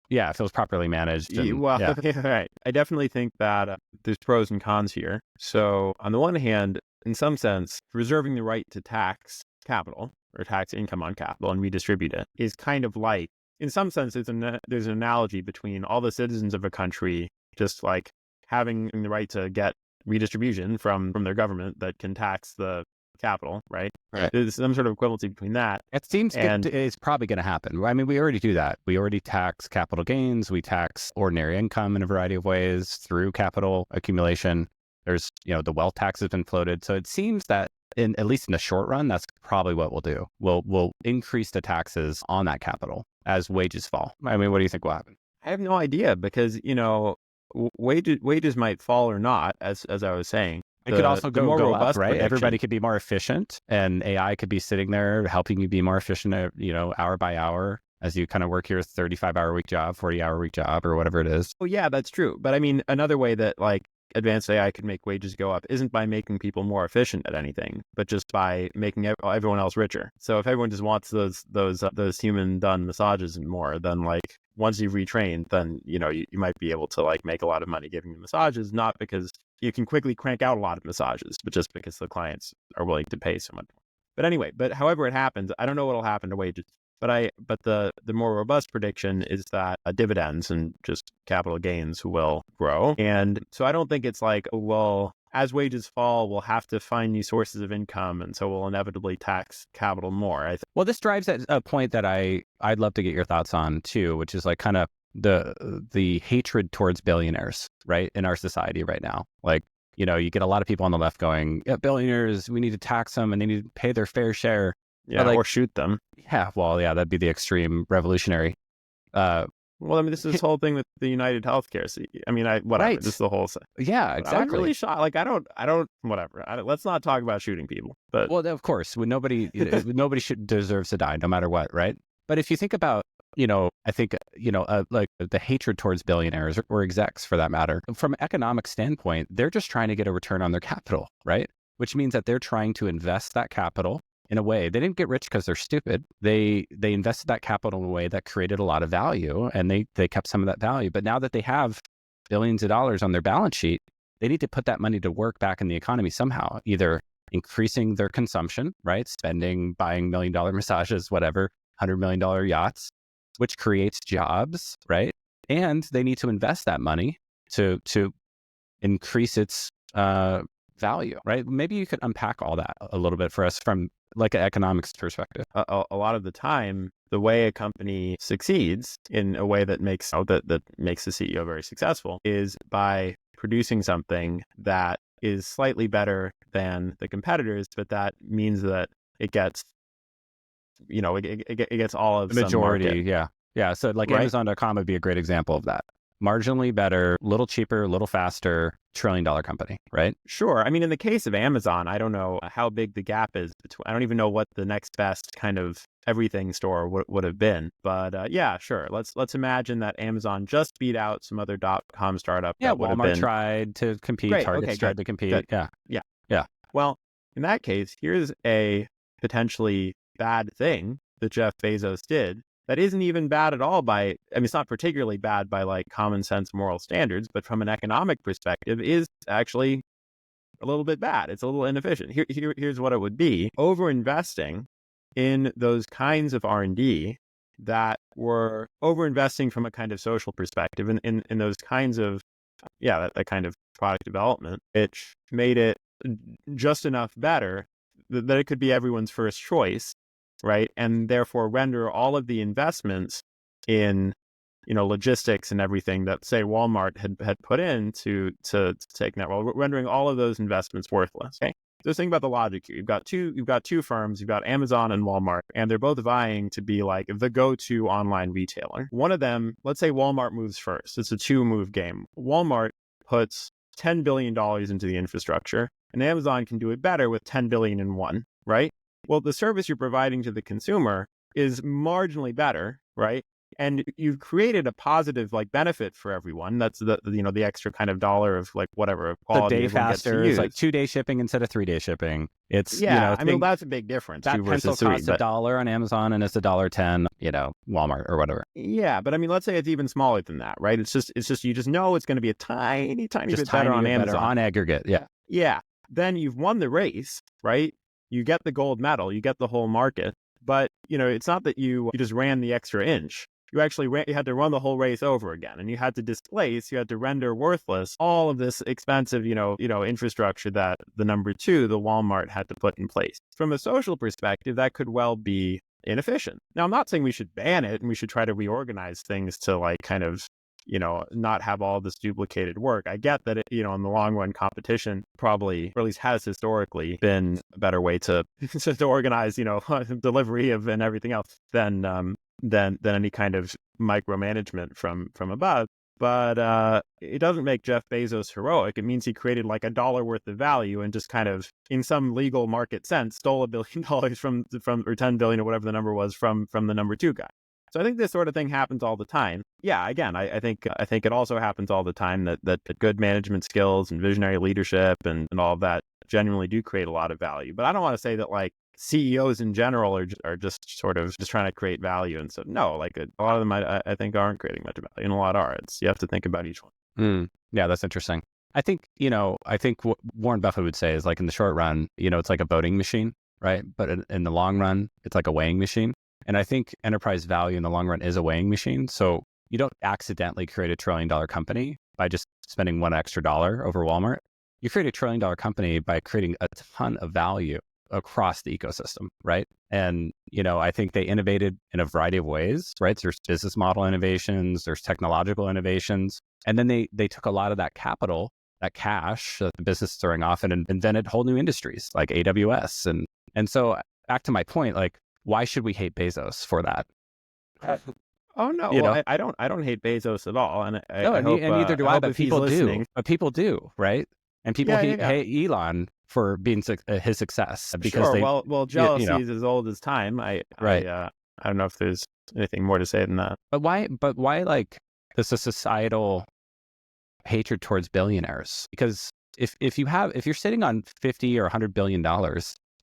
yeah, if it was properly managed. Right. I definitely think that there's pros and cons here. So on the one hand, in some sense, reserving the right to tax capital or tax income on capital and redistribute it is kind of like, in some sense, there's an analogy between all the citizens of a country just like having the right to get redistribution from their government that can tax the capital, right? There's some sort of equivalency between that. It seems it's probably going to happen. I mean, we already do that. We already tax capital gains. We tax ordinary income in a variety of ways through capital accumulation. There's, the wealth tax has been floated. So it seems that at least in the short run, that's probably what we'll do. We'll increase the taxes on that capital as wages fall. I mean, what do you think will happen? I have no idea because, wages might fall or not, as I was saying. It could also go robust, right? Prediction. Everybody could be more efficient and AI could be sitting there helping you be more efficient, hour by hour as you kind of work your 35-hour-week job, 40-hour-week job or whatever it is. Well, yeah, that's true. But I mean, another way that like advanced AI could make wages go up isn't by making people more efficient at anything, but just by making everyone else richer. So if everyone just wants those human done massages and more, then like once you've retrained, then you might be able to like make a lot of money giving the massages, not because you can quickly crank out a lot of massages, but just because the clients are willing to pay so much more. But anyway, however it happens, I don't know what will happen to wages. But the more robust prediction is that dividends and just capital gains will grow. And so I don't think it's like, well, as wages fall, we'll have to find new sources of income. And so we'll inevitably tax capital more. Well, this drives at a point that I'd love to get your thoughts on too, which is like kind of the hatred towards billionaires, right, in our society right now. Like, you get a lot of people on the left going, yeah, billionaires, we need to tax them and they need to pay their fair share. Yeah, or shoot them. Yeah, well, yeah, that'd be the extreme revolutionary. Well, I mean, this is this whole thing with the United Healthcare. So, I mean, whatever. Right. This is the whole thing. Yeah, exactly. I'm really shocked. Like, I don't. Whatever. Let's not talk about shooting people. But of course, nobody deserves to die, no matter what, right? But if you think about, I think, like the hatred towards billionaires or execs, for that matter, from an economic standpoint, they're just trying to get a return on their capital, right? Which means that they're trying to invest that capital in a way. They didn't get rich because they're stupid. They invested that capital in a way that created a lot of value, and they kept some of that value. But now that they have billions of dollars on their balance sheet, they need to put that money to work back in the economy somehow, either increasing their consumption, right? Spending, buying $1 million massages, whatever, $100 million yachts, which creates jobs, right? And they need to invest that money to increase its value, right? Maybe you could unpack all that a little bit for us from like an economics perspective. A lot of the time, the way a company succeeds in a way that makes that makes the CEO very successful is by producing something that is slightly better than the competitors, but that means that it gets, it gets all of The some market, majority, yeah. Yeah, so like right? Amazon.com would be a great example of that. Marginally better, little cheaper, little faster, trillion-dollar company, right? Sure. I mean, in the case of Amazon, I don't know how big the gap is between, I don't even know what the next best kind of everything store would have been. But yeah, sure. Let's imagine that Amazon just beat out some other .com startup Yeah, that would have Walmart been tried to compete, great. Target's Okay, tried good. to compete. Good. Yeah, Yeah. yeah. Well, in that case, here's a potentially bad thing that Jeff Bezos did that isn't even bad at all it's not particularly bad by like common sense moral standards, but from an economic perspective is actually a little bit bad. It's a little inefficient. Here's what it would be. Over-investing in those kinds of R&D that were over-investing from a kind of social perspective in those kinds of, that kind of product development, which made it just enough better that it could be everyone's first choice, right? And therefore render all of the investments in logistics and everything that, say, Walmart had put in to take that role, rendering all of those investments worthless. Okay. So think about the logic here. You've got two firms, you've got Amazon and Walmart, and they're both vying to be like the go-to online retailer. One of them, let's say Walmart moves first. It's a two-move game. Walmart puts $10 billion into the infrastructure, and Amazon can do it better with $10 billion in one, right? Well, the service you're providing to the consumer is marginally better, right? And you've created a positive like benefit for everyone. That's the extra kind of dollar of like whatever The quality day everyone gets to faster is use. like 2-day shipping instead of 3-day shipping. It's, Yeah, I mean, that's a big difference, that 2 pencil versus 3. costs But $1 on Amazon and it's $1.10, Walmart or whatever. yeah, but I mean, let's say it's even smaller than that, right? It's just you just know it's going to be a tiny Just bit better tiny on bit better Amazon. on aggregate, yeah. Yeah, then you've won the race, right? You get the gold medal, you get the whole market. But it's not that you just ran the extra inch. You actually you had to run the whole race over again, and you had to had to render worthless all of this expensive, infrastructure that the number two, the Walmart, had to put in place. From a social perspective, that could well be inefficient. Now, I'm not saying we should ban it and we should try to reorganize things to like kind of, not have all this duplicated work. I get that, in the long run, competition probably, or at least has historically been a better way to organize, delivery of and everything else than any kind of micromanagement from above. But it doesn't make Jeff Bezos heroic. It means he created like $1 worth of value and just kind of, in some legal market sense, stole $1 billion from or 10 billion or whatever the number was from the number two guy. So I think this sort of thing happens all the time. Yeah, again, I think it also happens all the time that good management skills and visionary leadership and all of that genuinely do create a lot of value. But I don't want to say that like CEOs in general are just sort of just trying to create value. And so no, like a lot of them I think aren't creating much value, and a lot are. You have to think about each one. Yeah, that's interesting. I think what Warren Buffett would say is like in the short run, it's like a voting machine, right? But in the long run, it's like a weighing machine. And I think enterprise value in the long run is a weighing machine. So you don't accidentally create a $1 trillion company by just spending $1 extra over Walmart. You create a $1 trillion company by creating a ton of value across the ecosystem, right? And, I think they innovated in a variety of ways, right? There's business model innovations, there's technological innovations. And then they took a lot of that capital, that cash that the business is throwing off and invented whole new industries like AWS. And so back to my point, like, why should we hate Bezos for that? Oh no, well, I don't hate Bezos at all, and I hope, and neither do I I, hope but if he's people do. listening. But people do, right? And people Yeah. hate Elon for being his success because Sure. Well, jealousy is as old as time. Right. I don't know if there's anything more to say than that. But why like this a societal hatred towards billionaires? Because if you're sitting on 50 or $100 billion,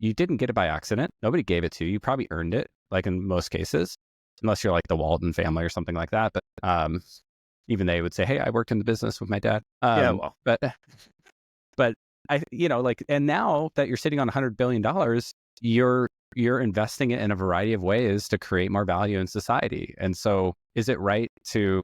you didn't get it by accident. Nobody gave it to you. You probably earned it, like in most cases, unless you're like the Walton family or something like that. But even they would say, "Hey, I worked in the business with my dad." Yeah, well, but I, like, and now that you're sitting on $100 billion, you're investing it in a variety of ways to create more value in society. And so, is it right to,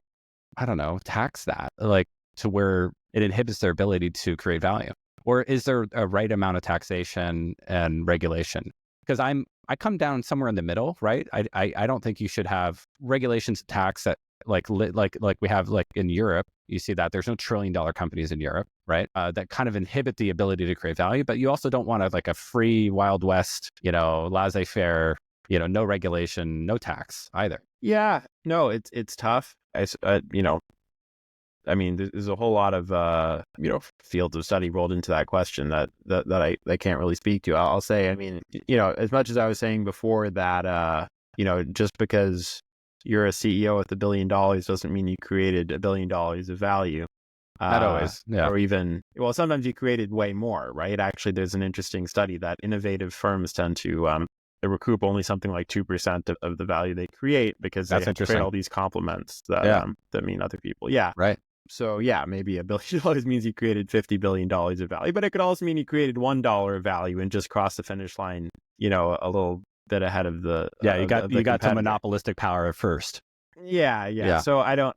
I don't know, tax that like to where it inhibits their ability to create value? Or is there a right amount of taxation and regulation? Because I come down somewhere in the middle, right? I don't think you should have regulations tax that like we have like in Europe, you see that there's no trillion-dollar companies in Europe, right? That kind of inhibit the ability to create value, but you also don't want to like a free Wild West, laissez-faire, no regulation, no tax either. Yeah, no, it's tough. I mean, there's a whole lot of fields of study rolled into that question that I can't really speak to. I'll say, I mean, as much as I was saying before that, just because you're a CEO with $1 billion doesn't mean you created $1 billion of value. Not always, yeah. Or even, well, sometimes you created way more, right? Actually, there's an interesting study that innovative firms tend to they recoup only something like 2% of the value they create because That's they interesting. create all these complements that mean other people. Yeah. Right. So yeah, maybe $1 billion means you created $50 billion of value, but it could also mean you created $1 of value and just crossed the finish line, a little bit ahead of the you got some competitor. monopolistic power at first. Yeah. So I don't.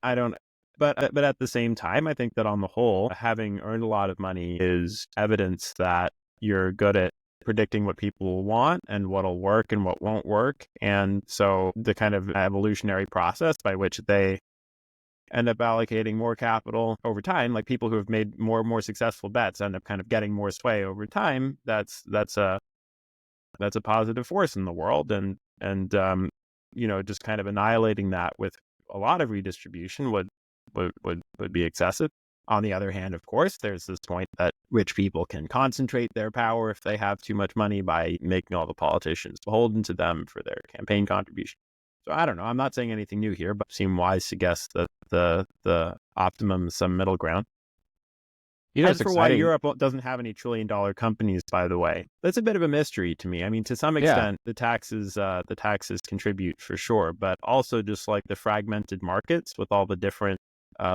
But at the same time, I think that on the whole, having earned a lot of money is evidence that you're good at predicting what people want and what'll work and what won't work. And so the kind of evolutionary process by which they end up allocating more capital over time, like people who have made more and more successful bets end up kind of getting more sway over time. That's a positive force in the world. And just kind of annihilating that with a lot of redistribution would be excessive. On the other hand, of course, there's this point that rich people can concentrate their power if they have too much money by making all the politicians beholden to them for their campaign contribution. So I don't know. I'm not saying anything new here, but it seems wise to guess that the optimum is some middle ground. As for why Europe doesn't have any trillion-dollar companies, by the way, that's a bit of a mystery to me. I mean, to some extent, the taxes contribute for sure, but also just like the fragmented markets with all the different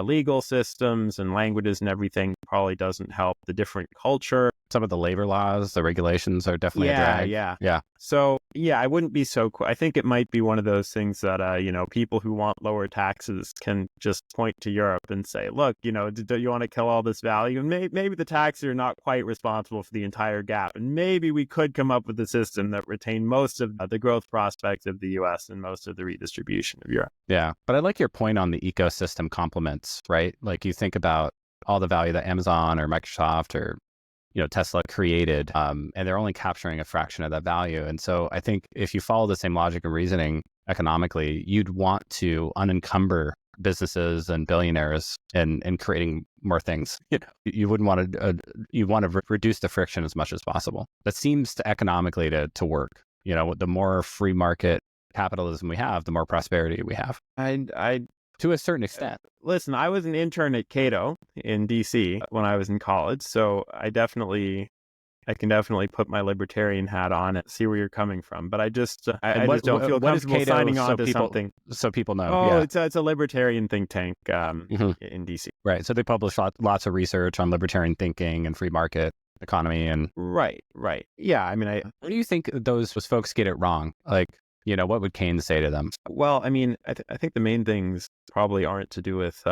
legal systems and languages and everything probably doesn't help. The different culture. Some of the labor laws, the regulations are definitely a drag. Yeah. So, I wouldn't be so I think it might be one of those things that, people who want lower taxes can just point to Europe and say, look, do you want to kill all this value? And maybe the taxes are not quite responsible for the entire gap. And maybe we could come up with a system that retained most of the growth prospects of the US and most of the redistribution of Europe. Yeah. But I like your point on the ecosystem complements, right? Like you think about all the value that Amazon or Microsoft or Tesla created, and they're only capturing a fraction of that value. And so I think if you follow the same logic and reasoning economically, you'd want to unencumber businesses and billionaires and creating more things. You wouldn't want to, you want to reduce the friction as much as possible. That seems to economically to work. The more free market capitalism we have, the more prosperity we have. To a certain extent. Listen, I was an intern at Cato in DC when I was in college, so I can definitely put my libertarian hat on and see where you're coming from. But I just don't feel comfortable signing on to something. So people know. Oh, it's a libertarian think tank in DC. Right. So they publish lots of research on libertarian thinking and free market economy and. Right. Yeah. I mean, Where do you think those folks get it wrong? Like, what would Keynes say to them? Well, I mean, I think the main things probably aren't to do with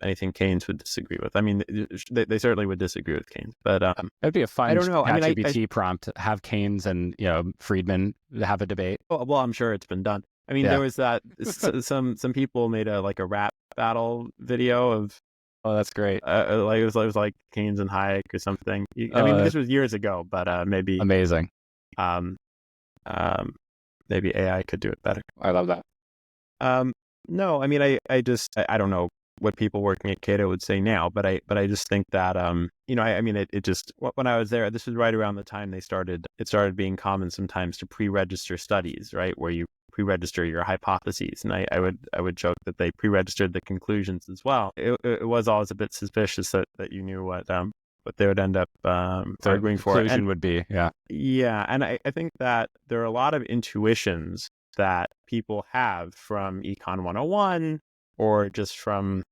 anything Keynes would disagree with. I mean, they certainly would disagree with Keynes, but it'd be a fun I don't know. ChatGPT prompt, have Keynes and Friedman have a debate. Well, I'm sure it's been done. I mean, there was that some people made a rap battle video of. Oh, that's great. Like it was like Keynes and Hayek or something. I mean, this was years ago, but maybe amazing. Maybe AI could do it better. I love that. No, I mean, I don't know what people working at Cato would say now, but I just think that, I mean, it just, when I was there, this was right around the time it started being common sometimes to pre-register studies, right? Where you pre-register your hypotheses. And I would joke that they pre-registered the conclusions as well. It was always a bit suspicious that you knew what they would end up arguing for. Conclusion would be, yeah. Yeah. And I think that there are a lot of intuitions that people have from Econ 101 or just from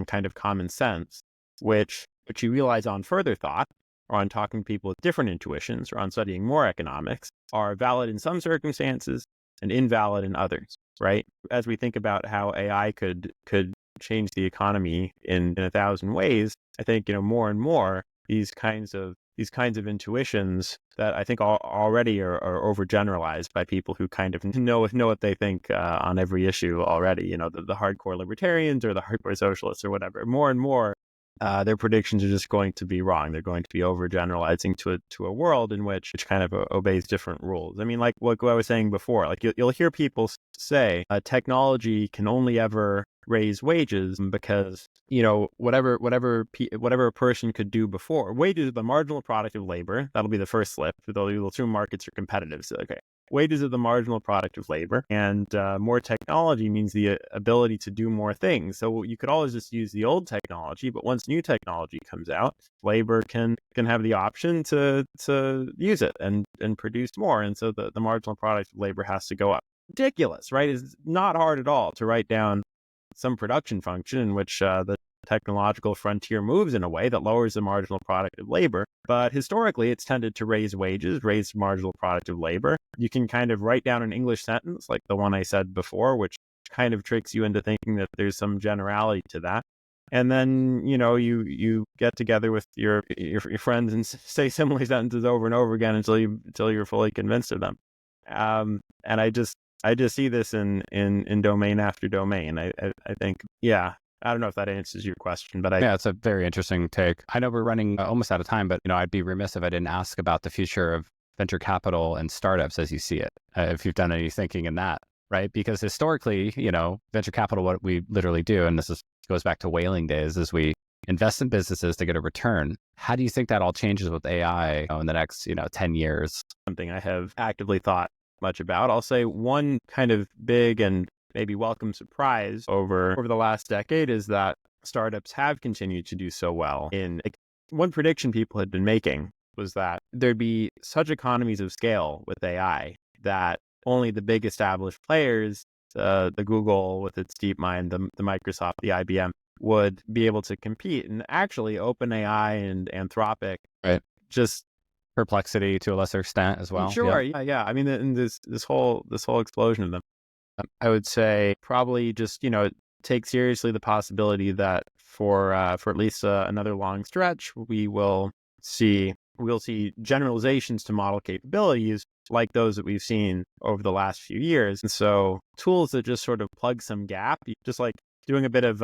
kind of common sense, which you realize on further thought or on talking to people with different intuitions or on studying more economics are valid in some circumstances and invalid in others, right? As we think about how AI could change the economy in 1,000 ways, I think, more and more, these kinds of these kinds of intuitions that I think already are overgeneralized by people who kind of know what they think on every issue already. You know, the hardcore libertarians or the hardcore socialists or whatever. More and more, their predictions are just going to be wrong. They're going to be overgeneralizing to a world in which kind of obeys different rules. I mean, like what I was saying before, like you'll hear people say technology can only ever raise wages because, you know, whatever a person could do before. Wages are the marginal product of labor. That'll be the first slip. They'll assume markets are competitive. So, okay. Wages are the marginal product of labor, and more technology means the ability to do more things. So you could always just use the old technology, but once new technology comes out, labor can have the option to use it and produce more. And so the marginal product of labor has to go up. Ridiculous, right? It's not hard at all to write down some production function in which the technological frontier moves in a way that lowers the marginal product of labor. But historically, it's tended to raise wages, raise the marginal product of labor. You can kind of write down an English sentence like the one I said before, which kind of tricks you into thinking that there's some generality to that. And then, you know, you get together with your friends and say similar sentences over and over again until you're fully convinced of them. And I just see this in domain after domain. I think, yeah. I don't know if that answers your question, but yeah, it's a very interesting take. I know we're running almost out of time, but, you know, I'd be remiss if I didn't ask about the future of venture capital and startups as you see it, if you've done any thinking in that, right? Because historically, you know, venture capital, what we literally do, and goes back to whaling days, is we invest in businesses to get a return. How do you think that all changes with AI in the next, 10 years? Something I have actively thought much about. I'll say one kind of big and maybe welcome surprise over the last decade is that startups have continued to do so well. One prediction people had been making was that there'd be such economies of scale with AI that only the big established players, the Google with its DeepMind, the Microsoft, the IBM, would be able to compete. And actually, OpenAI and Anthropic, right, just Perplexity to a lesser extent as well. Sure, yeah. I mean, in this whole explosion of them, I would say probably just, take seriously the possibility that for at least another long stretch, we'll see generalizations to model capabilities like those that we've seen over the last few years. And so tools that just sort of plug some gap, just like doing a bit of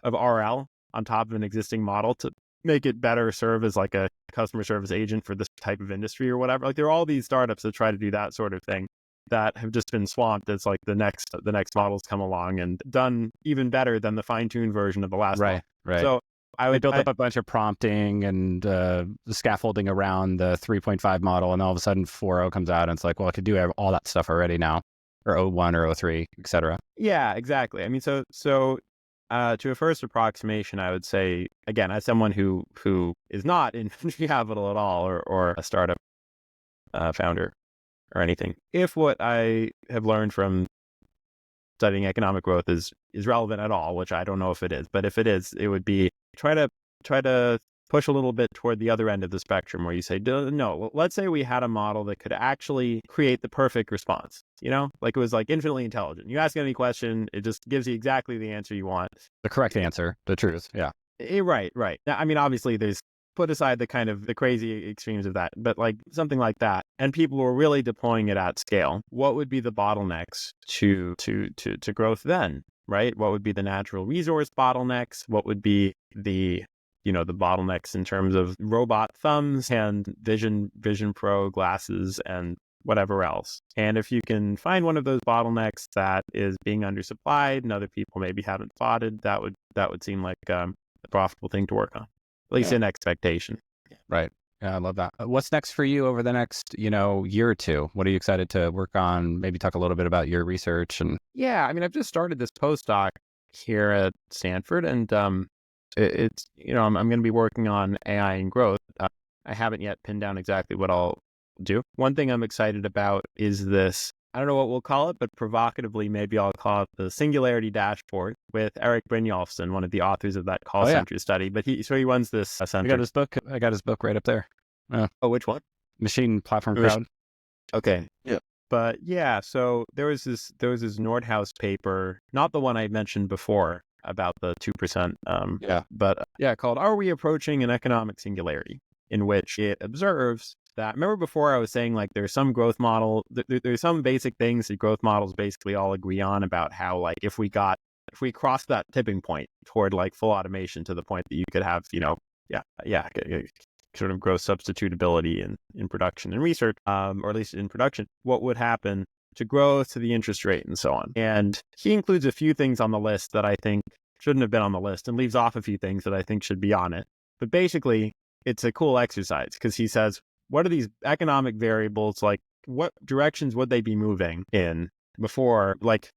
RL on top of an existing model to make it better serve as like a customer service agent for this type of industry or whatever. Like there are all these startups that try to do that sort of thing that have just been swamped. It's like the next models come along and done even better than the fine-tuned version of the last one. Right. So they built up a bunch of prompting and scaffolding around the 3.5 model, and all of a sudden 4.0 comes out, and it's like, well, I could do all that stuff already now, or 0.1 or 0.3, etc. Yeah, exactly. I mean, so to a first approximation, I would say, again, as someone who is not in venture capital at all or a startup founder or anything, if what I have learned from studying economic growth is relevant at all, which I don't know if it is, but if it is, it would be try to push a little bit toward the other end of the spectrum where you say, no, let's say we had a model that could actually create the perfect response, like it was like infinitely intelligent. You ask any question, it just gives you exactly the answer you want. The correct answer, the truth. Yeah. Right. Now, I mean, obviously there's put aside the kind of the crazy extremes of that, but like something like that, and people were really deploying it at scale. What would be the bottlenecks to growth then, right? What would be the natural resource bottlenecks? What would be the bottlenecks in terms of robot thumbs and Vision Pro glasses and whatever else? And if you can find one of those bottlenecks that is being undersupplied and other people maybe haven't spotted, that would seem like a profitable thing to work on. At least in expectation. Right. Yeah, I love that. What's next for you over the next, year or two? What are you excited to work on? Maybe talk a little bit about your research and. Yeah, I mean, I've just started this postdoc here at Stanford, and it's I'm going to be working on AI and growth. I haven't yet pinned down exactly what I'll do. One thing I'm excited about is this. I don't know what we'll call it, but provocatively, maybe I'll call it the Singularity Dashboard with Eric Brynjolfsson, one of the authors of that call center study. But he runs this center. I got his book right up there. Oh, which one? Machine Platform Crowd. Okay. Yeah. But yeah, so there was this Nordhaus paper, not the one I mentioned before about the 2%. But called "Are We Approaching an Economic Singularity?" in which it observes that, remember before I was saying like there's some growth model, there's some basic things that growth models basically all agree on about how like if we crossed that tipping point toward like full automation to the point that you could have, sort of growth substitutability in production and research, or at least in production, what would happen to growth, to the interest rate, and so on. And he includes a few things on the list that I think shouldn't have been on the list and leaves off a few things that I think should be on it. But basically, it's a cool exercise because he says, what are these economic variables? Like, what directions would they be moving in before, like,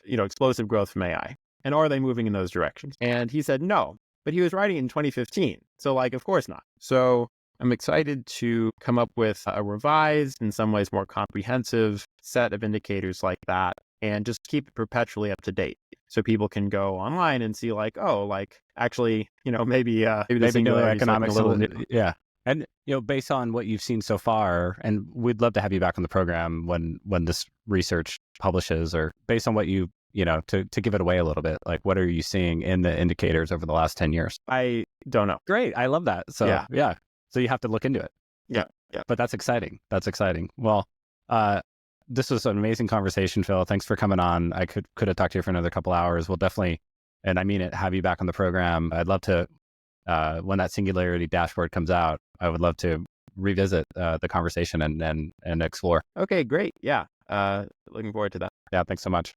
explosive growth from AI? And are they moving in those directions? And he said no, but he was writing in 2015. So like, of course not. So I'm excited to come up with a revised, in some ways more comprehensive set of indicators like that and just keep it perpetually up to date. So people can go online and see like, oh, like actually, maybe the singularity economics is like a little yeah. And, based on what you've seen so far, and we'd love to have you back on the program when this research publishes, or based on what you to give it away a little bit, like what are you seeing in the indicators over the last 10 years? I don't know. Great. I love that. So yeah. So you have to look into it. Yeah. But that's exciting. Well, this was an amazing conversation, Phil. Thanks for coming on. I could have talked to you for another couple hours. We'll definitely, and I mean it, have you back on the program. I'd love to, when that singularity dashboard comes out, I would love to revisit the conversation and explore. Okay, great. Yeah. Looking forward to that. Yeah. Thanks so much.